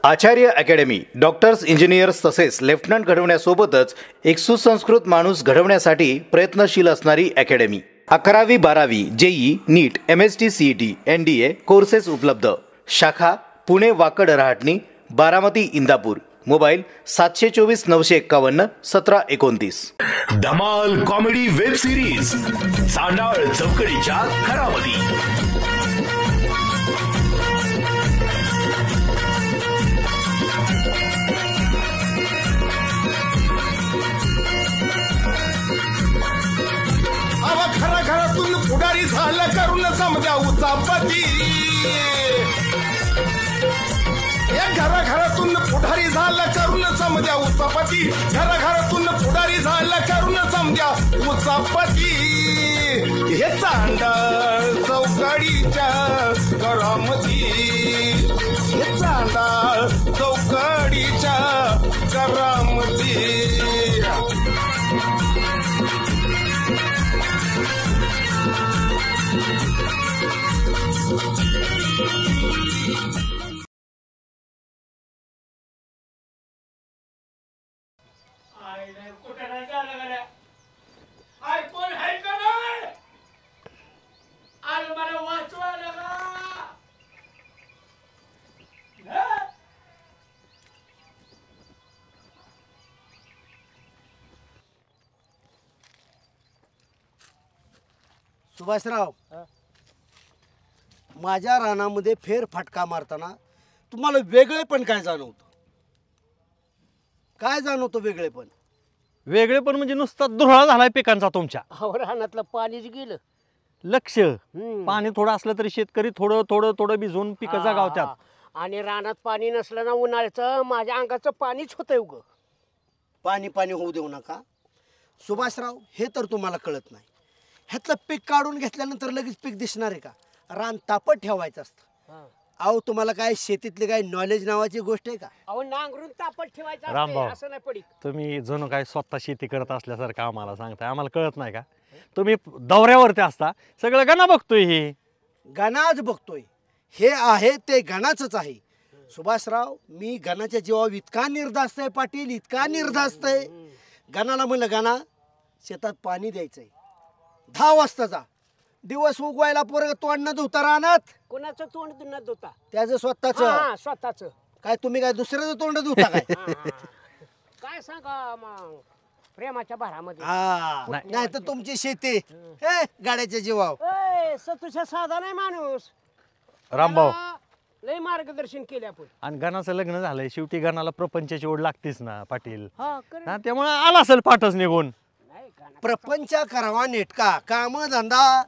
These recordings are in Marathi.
आचार्य अकॅडमी डॉक्टर्स, इंजिनियर्स तसेच लेफ्टनंट घडवण्यासोबतच एक सुसंस्कृत माणूस घडवण्यासाठी प्रयत्नशील असणारी अकॅडमी। 11वी 12वी जेई, नीट, MST CET, NDA कोर्सेस उपलब्ध। शाखा पुणे, वाकड, रहाटणी, बारामती, इंदापूर। मोबाईल 724 951 1729। धमाल कॉमेडी वेब सिरीज सांडाळ चौकडीच्या खरावती। खरा घरातून पुढारी झालं करून समजा उचापती। घराघरातून पुढारी झालं करून समजा उचापती। घराघरातून पुढारी झालं करून समजा उचापती। हे चांडाळ चौकडीच्या घरामध्ये, हे चांडाळ चौकडीच्या घरामध्ये। सुभाषराव, माझ्या रानामध्ये फेरफटका मारताना तुम्हाला वेगळेपण काय जाणवतं? काय जाणवतं वेगळेपण? वेगळेपण म्हणजे नुसता दुराळा झालाय पिकांचा तुमच्या। रानातलं पाणीच गेलं। लक्ष पाणी थोडं असलं तरी शेतकरी थोडं थोडं थोडं भिजवून पिकं जगावतात। आणि रानात पाणी नसलं ना उन्हाळ्याचं माझ्या अंगाचं पाणीच होतंय उग। पाणी पाणी होऊ देऊ नका सुभाषराव, हे तर तुम्हाला कळत नाही। ह्यातलं पीक काढून घेतल्यानंतर लगेच पीक दिसणार आहे का? रान तापट ठेवायचं असतं। अहो, तुम्हाला काय शेतीतली काय नॉलेज नावाची गोष्ट आहे का? अहो, नांगरून तापट ठेवायचं रामभाऊ, असं नाही पडी। तुम्ही जणू काय स्वतः शेती करत असल्यासारखं आम्हाला सांगताय। आम्हाला कळत नाही का? तुम्ही दौऱ्यावरती असता, सगळं गणा बघतोय। हे गणाच बघतोय, हे आहे ते गणाचंच आहे। सुभाषराव, मी गणाच्या जीवावर इतका निर्धास्त आहे पाटील, इतका निर्धास्त आहे। गणाला म्हणलं, गणा शेतात पाणी द्यायचंय, 10 वाजता जा। दिवस उगवायला पोरग तोंड न धुता रानात। कोणाचं तोंड न धुता? त्याचं स्वतःच। स्वतःच काय तुम्ही काय दुसऱ्याचं तोंड धुता काय? काय सांगा मग प्रेमाच्या भारामध्ये। नाही तर तुमची शेती हे गाड्याच्या जीवावर। तुझ्या साधा नाही माणूस रामभाऊ, लय मार्गदर्शन केले आपण। आणि गणाचं लग्न झालंय, शेवटी गणाला प्रपंचाची ओढ लागतेच ना पाटील। हा, त्यामुळे आला असेल पाठच निघून। प्रपंच करावा नेटका, काम धंदा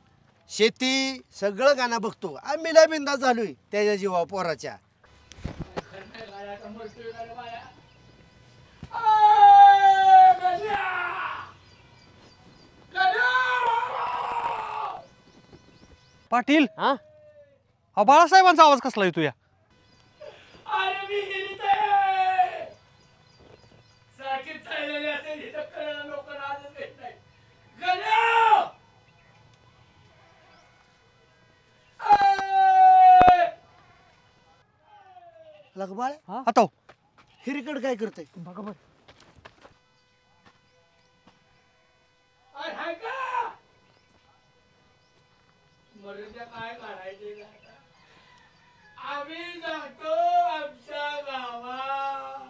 शेती सगळं गाणं बघतो। आम्ही लय बिंदास झालोय त्याच्या जीवा पोराच्या। पाटील, बाळासाहेबांचा आवाज कसला येतो या? लगबाळ आता हिरीकड काय करते बघा बर। काय काढायचे आम्ही जातो आमच्या गावात।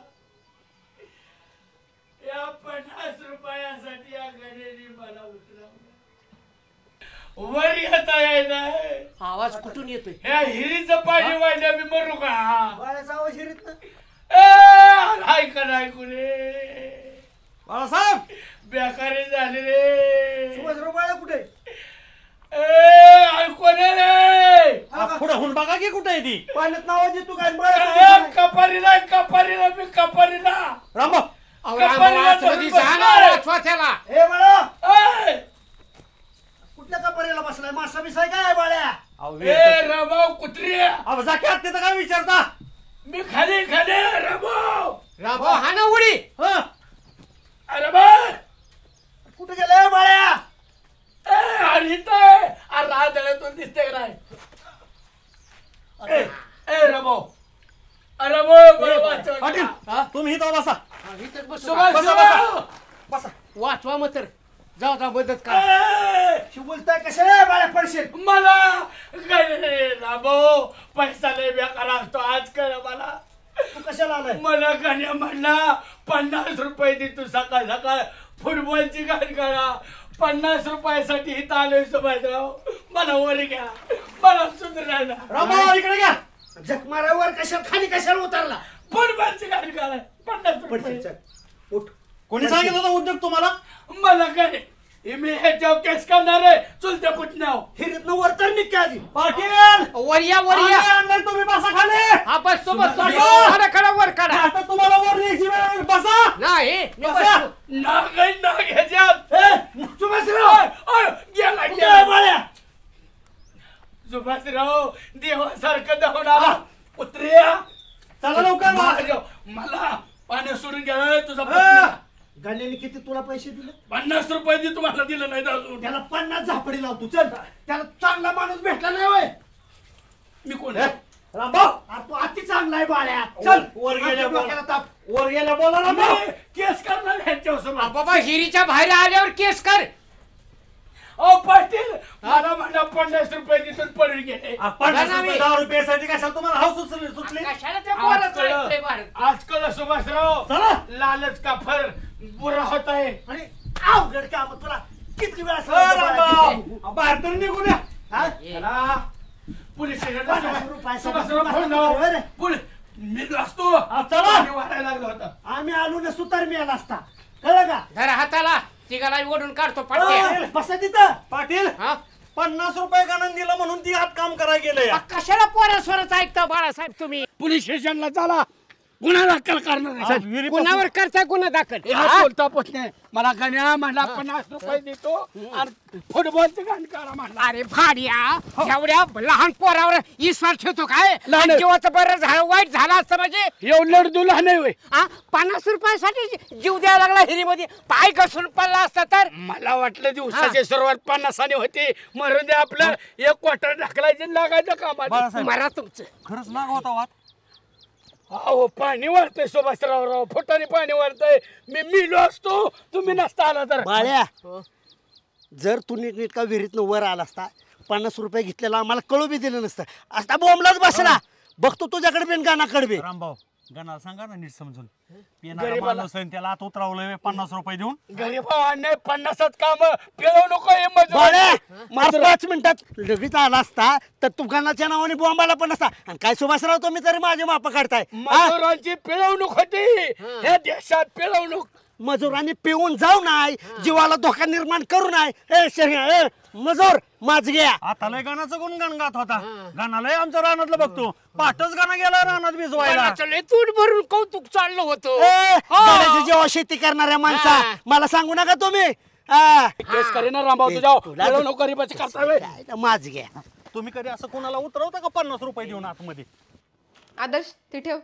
या 50 रुपयासाठी या गणेशने मला उचलवलं। वर येता यायचं आवाज कुठून येतोय? ह्या हिरीचं पाणी वाहिल्या मी मरू का? बाळाचा आवाज हिरीत ना ऐका नाही कुठे बाळासाहेब बेकारी झाली रे। सुभाषराव, बाळा कुठे? ऐकू रे पुढे होऊन बघा की कुठे आहे ती? पाण्यात आवाज येतो काय? कपारीला कपारीला मी कपारीला रामभाऊ, हे बाळा, कुठल्या कपारीला बसलाय? मासा बिसाय काय बाळ्या? रामाव कुत्री जाक्यात तिथं काय विचारता? मी खाली खाली रामाव हा ना उडी। अरे बा कुठे गेलाय बाळ्या? आणि राहत दिसते का नाही? ए रमो अरे मला वाचव पाटील तुम्ही इथं बसा. सुभाषराव बसा वाचवा मग तर जाऊ जा मदत करा. बोलताय कशाला बाळ्या पडशील मला रामभाऊ पैसा लय बेकार असतो आज कळ मला. तू कशाला आलाय मला गाण्या म्हणला 50 रुपये दे तू सकाळ सकाळ फुटबॉलची गाडी करा. 50 रुपयासाठी इथं आलोय सुभाषराव. मला वर घ्या मला सुधारायला. रामभाऊ इकडे घ्या. जग मारावर कशाला खाली कशाला उतरला फुटबॉलची गाडी करा 50 रुपये. पडशील चल उठ कोणी सांगितलं होतं उद्योग तुम्हाला? मला काय मी ह्याच्यावर केस करणार आहे चुलत्या पुतण्यावर. हिरीतनं वर तर निघ आधी पाटील वरिया आम्ही आणलंय, तुम्ही बसा खाली. हा बसतो बसतो बसा. खडा खडा वर काढा. आता तुम्हाला वर न्यायची वेळ आहे. बसा. नाही मी बसा. बसतो. नाग आहे, नाग ह्याच्यात. सुभाषराव गेला कुठे गेला आहे बाळ्या सुभाषराव देवासारखं धावून आला. पुत्र्या चला लवकर बसा. मला पाण्या सोडून गेला तुझा पुतण्या. गाण्याने किती तुला पैसे दिले 50 रुपये दे तुम्हाला दिलं नाही अजून. त्याला 50 झापडी लावतो चल त्याला चांगला माणूस भेटला नाही होय मी कोण आहे? रामभाऊ तू अति चांगला आहे बाळ्या चल वर गेल्या माझ्या डोक्याला ताप. वर गेल्या बोला रामभाऊ. मी केस करणार ह्यांच्यावर सुभाष. बाबा हिरीच्या बाहेर आल्यावर केस कर. अहो पाटील मला म्हणा 50 रुपये देऊन पडून गेले. 50 रुपये 10 रुपयासाठी कशाला तुम्हाला हाव सुचली? कशाला त्या पोराचं ऐकलंय भारत? आजकाल सुभाषराव चला. लालच का फर बुरा होत आहे. आणि अवघड काम तुला किती वेळा अ, सांगितलं बाळ्या? रामभाऊ बाहेर तर निघू द्या. हा? चला. पोलीस स्टेशनला 50 रुपयासाठी सुभाषराव फोन बरं. लाव. पोलीस मी असतो चला. पाणी वाढायला लागलं होतं. आम्ही आलो नसतो तर मी आला असता कळलं का धरा हाताला तिघाला ओढून काढतो पटक्या. अ, बसा तिथं पाटील हा? 50 रुपये गणन दिलं म्हणून ती आत काम करायला गेलं या. कशाला पोरा स्वरच ऐकता बाळासाहेब तुम्ही? पोलीस स्टेशनला चला गुन्हा दाखल करणार आहे. विहिरीपासून- कुणावर करताय गुन्हा दाखल? हा बोलता पोत नाही मला गण्या म्हणला 50 रुपये देतो आणि फुटबॉलचं गाण करा म्हणला. अरे भाड्या एवढ्या लहान पोरावर विश्वास ठेवतो काय? लहान- आणि जीवाचं बरं झालं वाईट झालं असतं म्हणजे एवढं लढदू लहान आहे होय. 50 रुपयासाठी जीव द्यायला लागला हिरीमध्ये. पाय घसरून पडला असता तर मला वाटलं दिवसाची सुरुवात 50 होती मरून दे आपलं 1 क्वार्टर ढकलायचे लागायचं कामात. बाळासाहेब मरा तुमचं. खरंच नाग होता वाद. अहो पाणी वाढतंय सुभाषराव फुटाने पाणी वाढतंय. मी मिलो असतो तुम्ही नसता आला तर. बाळ्या जर तू नीटनेटका विहिरीतनं वर आला असता 50 रुपये घेतलेला आम्हाला कळू बी दिलं नसतं आता बोंबलाच बसला बघतो तुझ्याकडे बिन गाणाकडे बी रामभाऊ गणाला सांगा ना नीट समजून. येणारा माणूस आहे त्याला आत उतरवलंय 50 रुपये देऊन. गरीबांना 50 काम पिळवू नको हे मजूर. बाळ्या मला 5 मिनिटात लगेच आला असता तर तू गाणाच्या नावाने बोंबाला पण असता आणि काय सुभाषराव तुम्ही तरी माझे माप काढताय हा? मजुरांची पिळवणूक होती हे देशात पिळवणूक. मजुरांनी पिऊन जाऊ नाही जीवाला धोका निर्माण करू नाही मजूर माझ घ्या आता लय गाण्याचं गुणगान गात होता. गाणालय आमच्या रानातलं बघतो. पाठच गाणं गेला रानात भिजवायला. पोराचं लय तूट भरून कौतुक चाललं होतं. गाण्याची जेव्हा शेती करणाऱ्या माणसा हा. मला सांगू नका तुम्ही हा. केस करेना रामभाऊ तुझ्या तुला- पिळवणूक गरीबाची करता काय माझ घ्या तुम्ही कधी असं कोणाला उतरवता का 50 रुपये देऊन आतमध्ये? आदर्श ते ठेव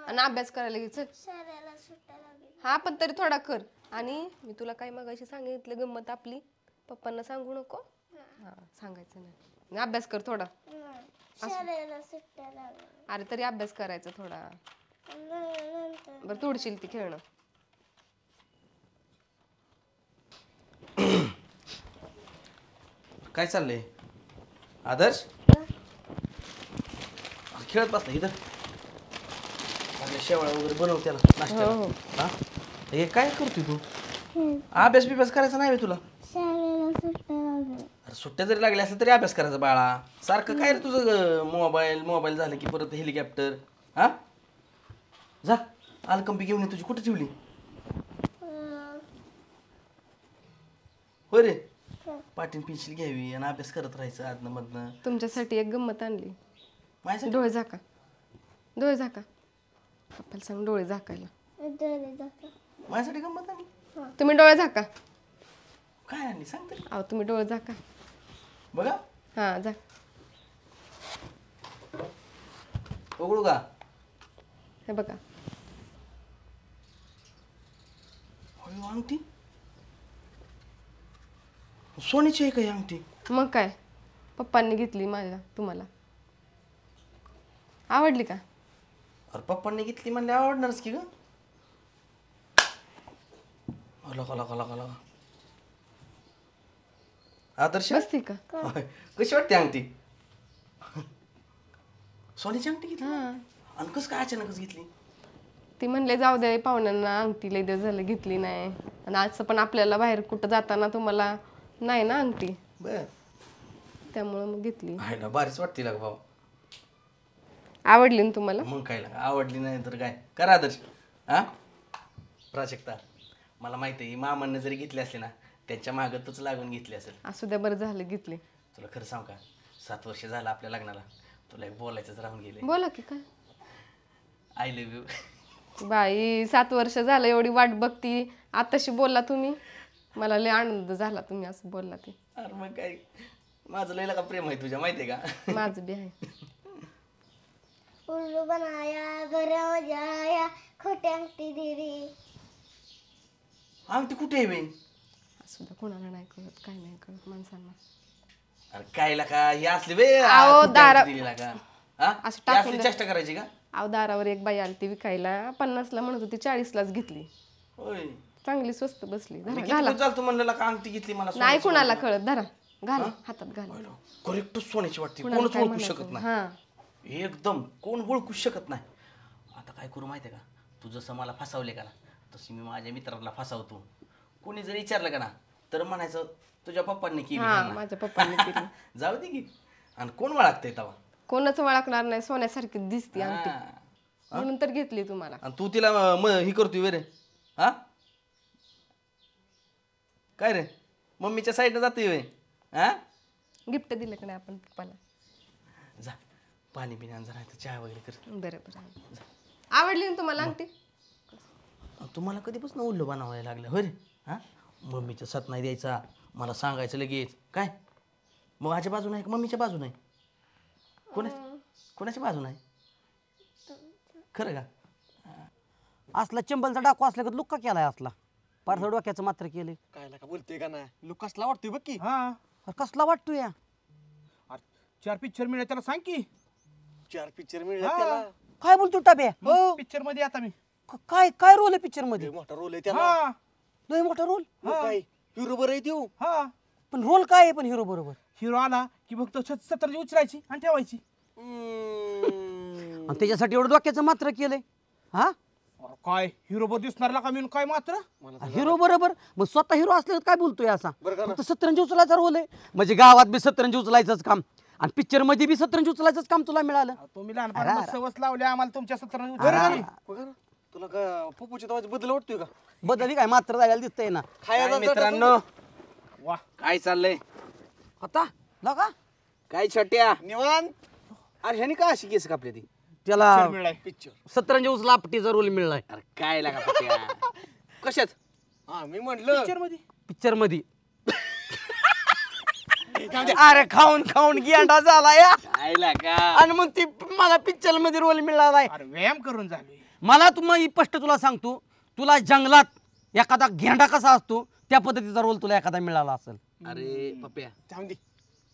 आणि अभ्यास करायला घे चल. हा पण तरी थोडा कर. आणि मी तुला काय मगाशी सांगितलं गंमत आपली पप्पांना सांगू नको. हा सांगायचं नाही. आणि अभ्यास कर थोडा. अरे तरी अभ्यास करायचा थोडा. बरं तोडशील ती खेळणं. काय चाललंय आदर्श? खेळत बसला इथं. शेवळा वगैरे बनव त्याला नाश्त्याला. हा हे काय करतोय तू? अभ्यास बिभ्यास करायचा नाही तुला? अरे सुट्ट्या जरी लागल्या असल्या तरी अभ्यास करायचा बाळा. सारखं काय रे तुझं मोबाईल झालं की परत हेलिकॉप्टर. हा जा अलकंपी घेऊन ये तुझी. कुठे ठेवली? होय रे पाटील पेन्सिल घ्यावी आणि अभ्यास करत राहायचं आदनं मधनं. तुमच्यासाठी एक गंमत आणली. माझ्यासाठी डोळे झाका. डोळे झाका. पप्पाला सांग डोळे झाकायला. माझ्यासाठी गंमत आली? तुम्ही डोळे झाका. काय आणली सांग तरी. अहो तुम्ही डोळे झाका. बघा हा जा. उघडू का? हे बघा. अयो अंगठी सोन्याची आहे का ही अंगठी? मग काय पप्पांनी घेतली माझ्या तुम्हाला. आवडली का? अरे पप्पांनी घेतली म्हणले आवडणारच की ग. आदर्श बसते का? होय. कशी वाटते अंगठी? सोन्याची अंगठी घेतली हा. आणि कसं काय अचानकच घेतली? ती म्हणले जाऊ दे पाहुण्यांना अंगठी लय दिवस झालं घेतली नाही आणि आजचं पण आपल्याला बाहेर कुठं जाताना तुम्हाला नाही ना अंगठी, बर त्यामुळे मग घेतली. आहे ना, भारीच वाटते लाग भाऊ. आवडली ना तुम्हाला? मग काय लागा, आवडली नाही तर काय करा आदर्श. हा प्राजक्ता, मला माहिती आहे मामांना जरी घेतली असली ना त्याच्या मागं तूच लागून घेतली असेल. असू द्या, बरं झालं घेतली. तुला खरं सांग का, 7 वर्ष झालं आपल्या लग्नाला, तुला एक बोलायचंच राहून गेले. बोला की काय. I love you. बाई 7 वर्ष झालं एवढी वाट बघती, आताशी बोलला तुम्ही, मला लय आनंद झाला तुम्ही असं बोलला ते. अरे मग काय, माझं लय का प्रेम आहे तुझ्या, माहितीये का? माझं बी आहे. उल्लू बनाया घर जाया खोटी अंगठी दिली. अंगठी कुठे आहे बे? असू द्या, कोणाला नाही कळत, काय नाही कळत माणसांना. अरे काय लाका हे असले बे अहो, दारा- दिलेला का? हा असं हे टाकून असली चेष्टा करायची का? अहो, दारावर एक बाई आली ती विकायला 50ला म्हणत होती, 40लाच घेतली. होय. चांगली स्वस्त बसली. मी धरा, किती घाला. दिवस झालं तू म्हणलेला का अंगठी घेतली मला नाही सोन्याची कुणाला वाटते. कळत, धरा घाला, हातात घाला. करेक्ट सोन्याची वाटते, कुणाला कोणच काय ओळखू म्हणायचं? शकत नाही. हा. एकदम कोण ओळखू शकत नाही. आता काय करू माहितीये का, तू जसं मला फसवले का ना तशी मी माझ्या मित्राला फसवतो. कोणी जर विचारलं का ना तर म्हणायचं तुझ्या पप्पांनी केली हा, म्हणा. माझ्या पप्पांनी केली. जाऊ दे की. आणि कोण वळखतंय तेव्हा? कोणच ओळखणार नाही, सोन्यासारखी दिसती अंगठी, हा. म्हणून तर घेतली तुम्हाला. आणि तू तिला ही करतोय वे रे. हा काय रे, मम्मीच्या साईडला जाते वे. हा गिफ्ट दिलं का नाही आपण पप्पाला? जा पाणी बिणी आण, जरा चहा वगैरे कर. बरं बरं. आवडली ना तुम्हाला अंगठी? तुम्हाला कधीपासून उल्लू बनवायला लागलं होय रे? हा मम्मीचा साथ नाही द्यायचा, मला सांगायचं लगेच. काय मग माझ्या बाजून आहे का मम्मीच्या बाजून आहे? कोणाच्या बाजून आहे? खरं का? असला चंबलचा डाकू असला का लुक्का केलाय असला, पार्थ डोक्याचं मात्र केले. काय का बोलतोय का ना, लुक कसला वाटतोय बघ की. कसला वाटतो या? 4 पिक्चर मिळाले त्याला सांग की. 4 पिक्चर मिळले त्याला. काय बोलतो टाब्या? पिक्चर मध्ये आता मी काय काय रोल आहे पिक्चर मध्ये? मोठा रोल आहे त्याला. लय मोठा रोल. काय हिरो बरं आहे देऊ. पण रोल काय आहे पण हिरो बरोबर? हिरो आला की फक्त 70 उचलायची आणि ठेवायची. आणि त्याच्यासाठी एवढं डोक्याचं मात्र केलंय. हा काय हिरो बरोबर दिसणार का मी काय मात्र हिरो बरोबर? मग स्वतः हिरो असल्यावर काय बोलतोय असा? फक्त 70 उचलायचा रोल आहे म्हणजे गावात बी 70 उचलायचंच काम आणि पिक्चर मध्ये बी 70 उचलायचंच काम तुला मिळालं. तुम्ही लहानपणापासून सवस लावली आम्हाला तुमच्या 70 तुला का पप्पूच्या तवाच बदल वाटतोय का? बदली काय मात्र जायला दिसतंय ना. खायला मित्रांनो वा काय चाललंय आता लगा काय छोट्या निवांत. अरे ह्यानी काय अशी केस कापली ती? त्याला मिळाय पिक्चर 70 उचला आपटीचा रोल मिळालाय. अरे काय लागा पट्या कशात? हा मी म्हटलं पिक्चर मध्ये. पिक्चर मध्ये. अरे खाऊन खाऊन गेंडा झाला या. काय लागा आणि मग ती मला पिक्चर मध्ये रोल मिळालाय. अरे व्यायाम करून झालोय. मला तुम्ही स्पष्ट तुला सांगतो, तुला जंगलात एखादा घेंडा कसा असतो त्या पद्धतीचा रोल तुला एखादा मिळाला असेल. अरे पप्या थांबदी.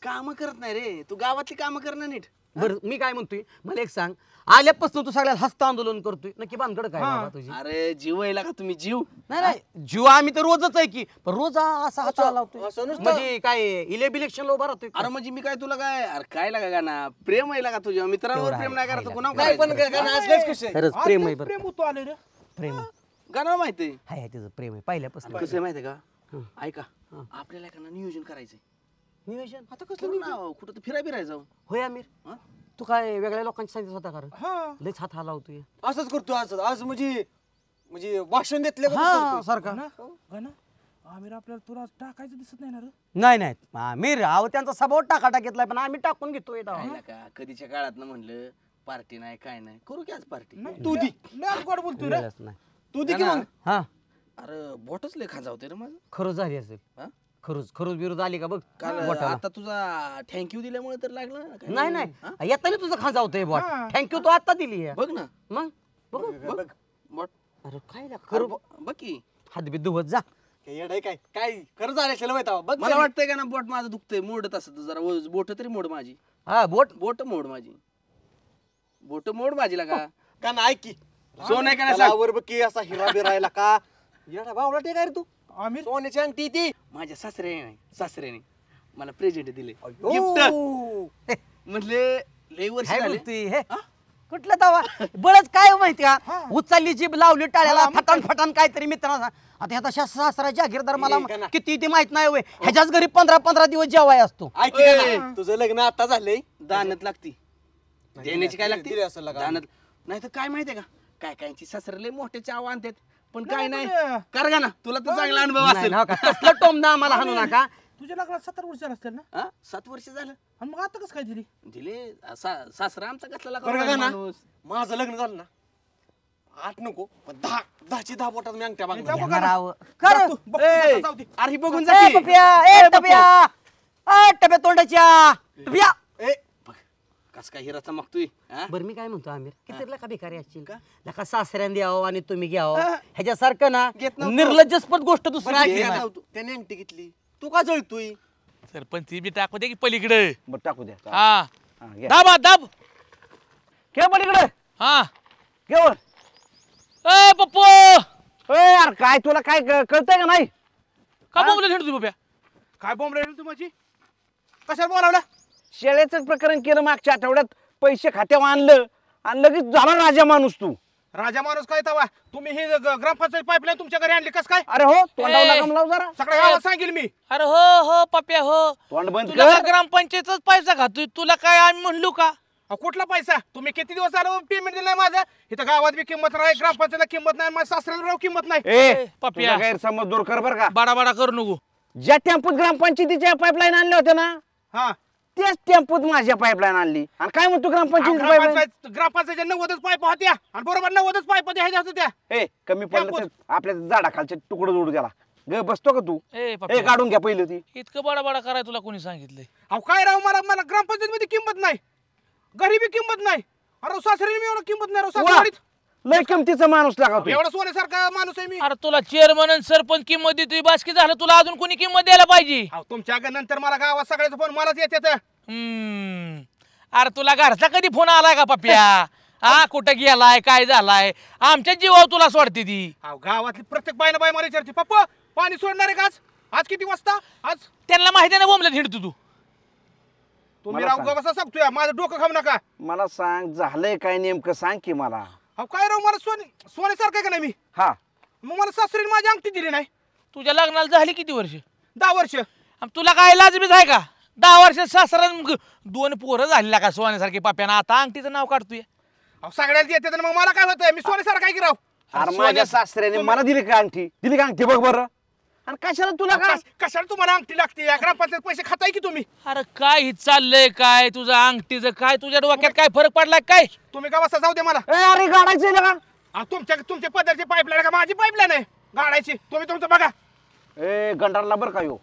काम करत नाही रे तू, गावातली काम कर ना नीट. बरं मी काय म्हणतोय, मला एक सांग, आल्यापासून तू सगळ्याला हस्त आंदोलन करतोय नक्की भानगड काय बाबा तुझी? अरे जीव आहे का तुम्ही जीव? नाही नाही जीव आम्ही तर रोजच आहे की, पण रोज असा हात लावतोय असं नुसतं? म्हणजे काय इलेक्शन उभा राहतोय का? अरे म्हणजे मी काय तुला काय, अरे काय लागा का ना, प्रेम आहे का तुझ्या मित्रांवर तेवढं प्रेम आहे, नाही करत आहे कुणा नाही पण काय ना असलंच खुश आहे. खरंच प्रेम आहे बरं. प्रेम होतो आले रे. प्रेम आहे. गाणं माहिती हाय हाय, त्याचं प्रेम आहे पहिल्यापासून. कसं आहे माहितीये का? ऐका आपल्याला एका नियोजन करायचंय. नियोजन आता कसलं कुठं तर फिरायला जाऊ. होय आमिर, तू काय वेगळ्या लोकांची सांगितलं होता कारण हा लयच हात हलावतोय. असंच करतो आज आज म्हणजे भाषण देतले हा सारखा. गाणं आमिर आपल्याला तुला टाकायचं दिसत नाही ना रे. नाही नाही आमिर अहो त्यांचा स्वभाव टाकाटा घेतलाय पण आम्ही टाकून घेतोय. का कधीच्या काळात ना म्हणलं पार्टी नाही काय नाही, करू की आज पार्टी. तू दी लय गोड बोलतोय रे. नाही तू दे की मग. हा अरे बोटच लय खाजावते रे माझं. खरंच झाली असेल. हा? खरूच विरोध आली का बघ काल बोटाला. आता तुझा थँक्यू दिल्यामुळे तर लागलं ना काय? नाही हा? नाही येताना तुझं खाजा होतंय बॉट. थँक्यू तू आता दिली आहे. बघ ना मग बघ बघ बोट अरे काय खरं बघ की. हात बी धुवत जा. काय येड आहे काय काय खरं झालं असेल माहिती आहे बघ. मला वाटतंय का ना बोट माझं दुखतंय, मोडत असत जरा बोट तरी मोड माझी. हा बोट बोट मोड माझी, बोट मोड माझी लागा. गाणं ऐक की सोनं आहे का नाही त्याला सांग? वर बघ की असा हिरा बिरायला का येडा बावळा टे काय रे तू आमिर सोन्याची अंगठी ती माझ्या सासऱ्याने मला प्रेझेंट दिले अयो. गिफ्ट म्हणले लय वर्ष काय झाले. बोलतोय हे कुठलं तवा बळच काय माहिती का उचलली जीभ लावली टाळ्याला फटान फटान काहीतरी मित्रांना आता ह्या तशा सासरा जागीरदार मला ए, गाणं. किती ते माहित नाही होय ह्याच्याच घरी 15-15 दिवस जेवाय असतो ऐक की गाणं. तुझं लग्न आता झालंय दानत लागती देण्याची काय लागते दिली असेल लगा. दानत नाही तर काय माहितीये का काय कायची सासरे लय मोठे चाव आणतात पण काय नाही कर गा ना तुला तर चांगला अनुभव नाही असेल ना का कसलं टोमना आम्हाला हाणू नका तुझ्या लग्नाला 70 वर्ष असतील ना? हा? 7 वर्ष झालं आणि मग आता कसं काय दिली? दिले सासरा आमचा कसला बरं का गाणं? माणूस माझं लग्न झालं ना 8 नको पण 10ची 10 बोटात मी अंगठ्या मागणार. येणार आहो. कर ए, जाऊ दे. अरे ही बघून ए जा की. पप्या ए टप्या टप्या तोंडाच्या टप्या ए कस काय हिरा चमकतोय हा? बरं मी काय म्हणतो आमिर किती लका भिकारी असतील का लका सासऱ्यान द्यावं आणि तुम्ही घ्यावं ह्याच्यासारखं ना घेत नव्हतो. निर्लज्जस्पद गोष्ट दुसरी बरं, ऐकली घे नाही. राव तू. त्याने अंगठी घेतली तू का जळतोय सरपंच ती बी टाकू दे की पलीकडे. बरं टाकू द्या हा घ्या. दाब दाब. घे पलीकडे हा घेवर ए पप्पू यार काय तुला काय कळतंय का नाही का बोंबले झेंडू तू बाप्या? काय बोंबले तू माझी? कशाला बोलावला? शेळ्याचं प्रकरण केलं मागच्या आठवड्यात पैसे खात्यावर आणलं आणि लगेच झाला राजा माणूस तू राजा माणूस काय तवा तुम्ही हे ग्रामपंचायत पाईपलाईन तुमच्या घरी आणली कस काय? अरे हो तोंडावर लगाम लाव जरा सगळ्या गावात सांगेल मी. अरे हो हो पप्या हो तोंड बंद तुला कर ग्रामपंचायतच पैसा खातोय तुला काय आम्ही म्हणलो का? अहो, कुठला पैसा? तुम्ही किती दिवस झालं पेमेंट दिलं नाही माझं? इथं गावात बी किंमत नाही, ग्रामपंचायतला किंमत नाही, माझ्या सासऱ्याला राव किंमत नाही. ए पप्या. तुझा गैरसमज दूर कर बर का बाडा बाडा करू नको. ज्या टेम्पोत ग्रामपंचायतीच्या पाईपलाईन आणल्या होत्या ना हा तेच टेम्पोत माझ्या पाईपलाईन आणली आणि काय म्हणतो ग्रामपंचायती पाईपलाईन ग्रामपंचायतच्या 90च पाईप होत्या आणि बरोबर 90च पाईप ह्याच्या होत्या. ए कमी पडलं तर आपल्या झाडाखालचे तुकडं जोडू त्याला ग बसतो का तू ए ए पप्या काढून घ्या पहिलं ती इतकं बाडा बाडा कराय तुला कोणी सांगितलंय? अहो काय राव मला ग्रामपंचायत मध्ये किंमत नाही, घरी बी किंमत नाही. अरे सासरी मी एवढं किंमत नाही राव वा, सासरी. लय किमतीचा माणूस लागा तू एवढा सोन्यासारखा माणूस आहे मी. अरे तुला चेअरमन आणि सरपंच किंमत देतोय बासकी झालं तुला अजून कोणी किंमत द्यायला पाहिजे? अहो तुमच्या नंतर मला गावात सगळ्याचा फोन मलाच येतात. अरे तुला घरचा कधी फोन आलाय का पप्या? हा कुठं गेलाय काय झालाय आमच्या जीवावर तुला सोडते ती. अहो गावातली प्रत्येक बाईना बाई मला विचारते पप्पा पाणी सोडणार आहे का आज? आज किती वाजता? आज त्यांना माहिती आहे ना बोंबलं हिंडतो तू. तुम्ही मला राव सांग. कसं सांगतोय माझं डोकं खाऊ नका. मला सांग झालंय काय नेमकं सांग की मला अहो काय राव मला सोन्यासारखं आहे का नाही मी? हा मग मला सासरीने माझी अंगठी दिली नाही. तुझ्या लग्नाला झाली किती वर्ष? 10 वर्ष. आणि तुला काय लाजबीज आहे का? 10 वर्ष सासरा 2 पोरं झालेला का सोन्यासारखी पाप्यानं आता अंगठीचं नाव काढतोय. अहो सगळ्याला देते तर मग मला काय होतंय? मी सोन्यासारखं काय की राव? अरे माझ्या सासऱ्याने मला दिली का अंगठी दिली का अंगठी बघ बरं आणि कशाला तुला अहो, काय कशाला तुम्हाला अंगठी लागते? या ग्रामपंचायत पैसे खाताय की तुम्ही? अरे काय ही चाललंय काय तुझं अंगठीचं काय तुझ्या डोक्यात काय फरक पडलाय काय? तुम्ही का वाजता जाऊ दे मला. ए, अरे गाडायचं का अहो, तुमच्या पदरची पाईपलाईन का माझी पाईपलाईन आहे गाडायची? तुम्ही तुमचं बघा. ए गंडारला बरं का यो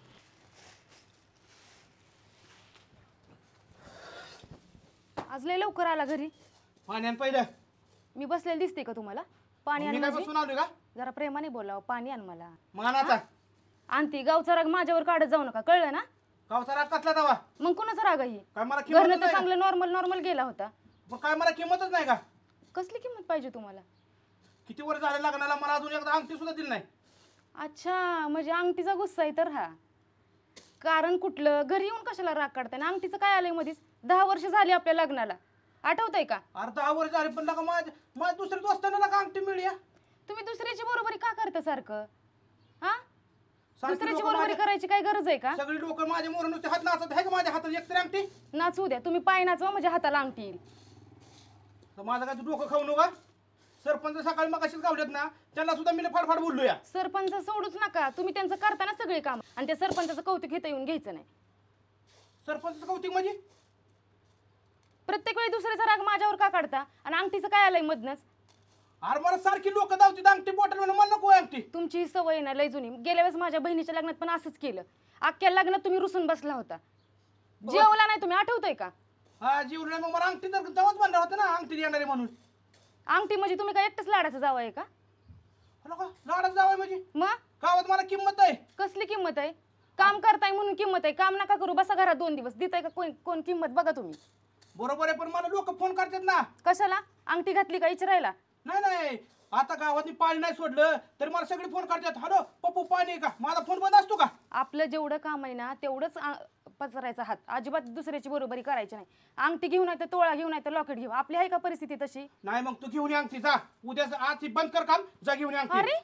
आज लय लवकर आला घरी. पाण्यान पहिलं मी बसलेली दिसते का तुम्हाला? पाणी आण मी काय माझी. बसून आलोय का? जरा प्रेमाने बोलाव. पाणी आण मला. मानाचा आणती गावचा राग माझ्यावर काढत जाऊ नका कळलं ना? गावचा राग कसला तवा? मग कोणाचा राग आहे? काय मला किंमत घरनं तर नाही का? चांगलं नॉर्मल गेला होता. मग काय मला किंमतच नाही का? कसली किंमत पाहिजे तुम्हाला? किती वर झाले लग्नाला मला अजून एकदा अंगठी सुद्धा दिली नाही. अच्छा म्हणजे अंगठीचा गुस्सा आहे तर हा. कारण कुठलं? घरी येऊन कशाला राग काढताय ना? अंगठीचं काय आलंय मध्येच? 10 वर्ष झाली आपल्या लग्नाला. आठवतंय का? अरे 10 वर्ष झाले पण नका माझ्या दुसऱ्या दोस्तांना का अंगठी मिळली? तुम्ही दुसऱ्याची बरोबरी का करता सारखं? हा सारखी दुसऱ्याची लोकं बरोबरी माझ्या- करायची काय गरज आहे का? सगळी लोक माझ्या मोर नुसते हात नाचत आहे का माझ्या हातात एकतरी अंगठी? नाचू द्या. तुम्ही पाय नाचवा म्हणजे हाताला अंगठी येईल. तर माझं काय डोकं खाऊ नका. सरपंच सकाळी मग अशीच गावल्यात ना त्यांना सुद्धा मी फाडफाड बोललो या. सरपंच सोडूच नका. तुम्ही त्यांचं करताना सगळे काम आणि त्या सरपंचाचं कौतुक इथं येऊन घ्यायचं नाही. सरपंच कौतिक म्हणजे? प्रत्येक वेळी दुसऱ्याचा राग माझ्यावर का काढता? आणि अंगठीचं काय आलंय मधनच? अरे मला सारखी लोक दावती अंगठी बॉटल म्हणून मला नको अंगठी. तुमची ही सवय ना लय जुनी. गेल्या वेळेस माझ्या बहिणीच्या लग्नात पण असंच केलं. अख्ख्या लग्नात तुम्ही रुसून बसला होता. जेवला नाही तुम्ही. आठवतंय का? हा जीवला मग मला अंगठी तर तेव्हाच म्हणलं होतं ना अंगठी देणार आहे म्हणून. अंगठी म्हणजे तुम्ही काय एकटंच लाडाचं जावं आहे का? लाडात जावं म्हणजे मग गावात मला किंमत आहे. कसली किंमत आहे? काम करताय म्हणून किंमत आहे. काम नका करू बसा घरात 2 दिवस. देताय का कोण किंमत बघा तुम्ही. बरोबर आहे, पण मला लोक फोन करतात ना. कशाला? अंगठी घातली का विचारायला? नाही नाही, आता गावात पाणी नाही सोडलं तर मला सगळे फोन करतात, हॅलो पप्पू पाणी आहे का? माझा फोन बंद असतो का? आपलं जेवढं काम आहे ना तेवढंच पसरायचा हात, अजिबात दुसऱ्याची बरोबरी करायची नाही. अंगठी घेऊन आहे तर तोळा घेऊन आहे तर लॉकेट घेऊ, आपली आहे का परिस्थिती तशी? नाही मग तू घेऊन ये अंगठी, जा उद्या आज बंद कर काम, जा घेऊन ये अंगठी. अरे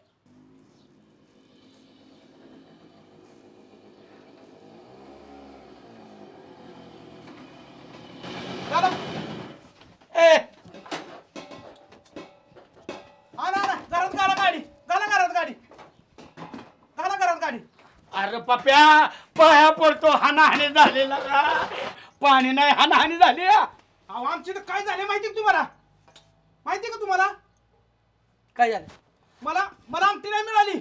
अरे पप्या पाया पडतो, हानाहानी झालेला का? पाणी नाही, हानाहानी झाली. अहो आमची तर काय झाले माहिती का तुम्हाला? माहिती का तुम्हाला काय झालं? मला अंगठी नाही मिळाली.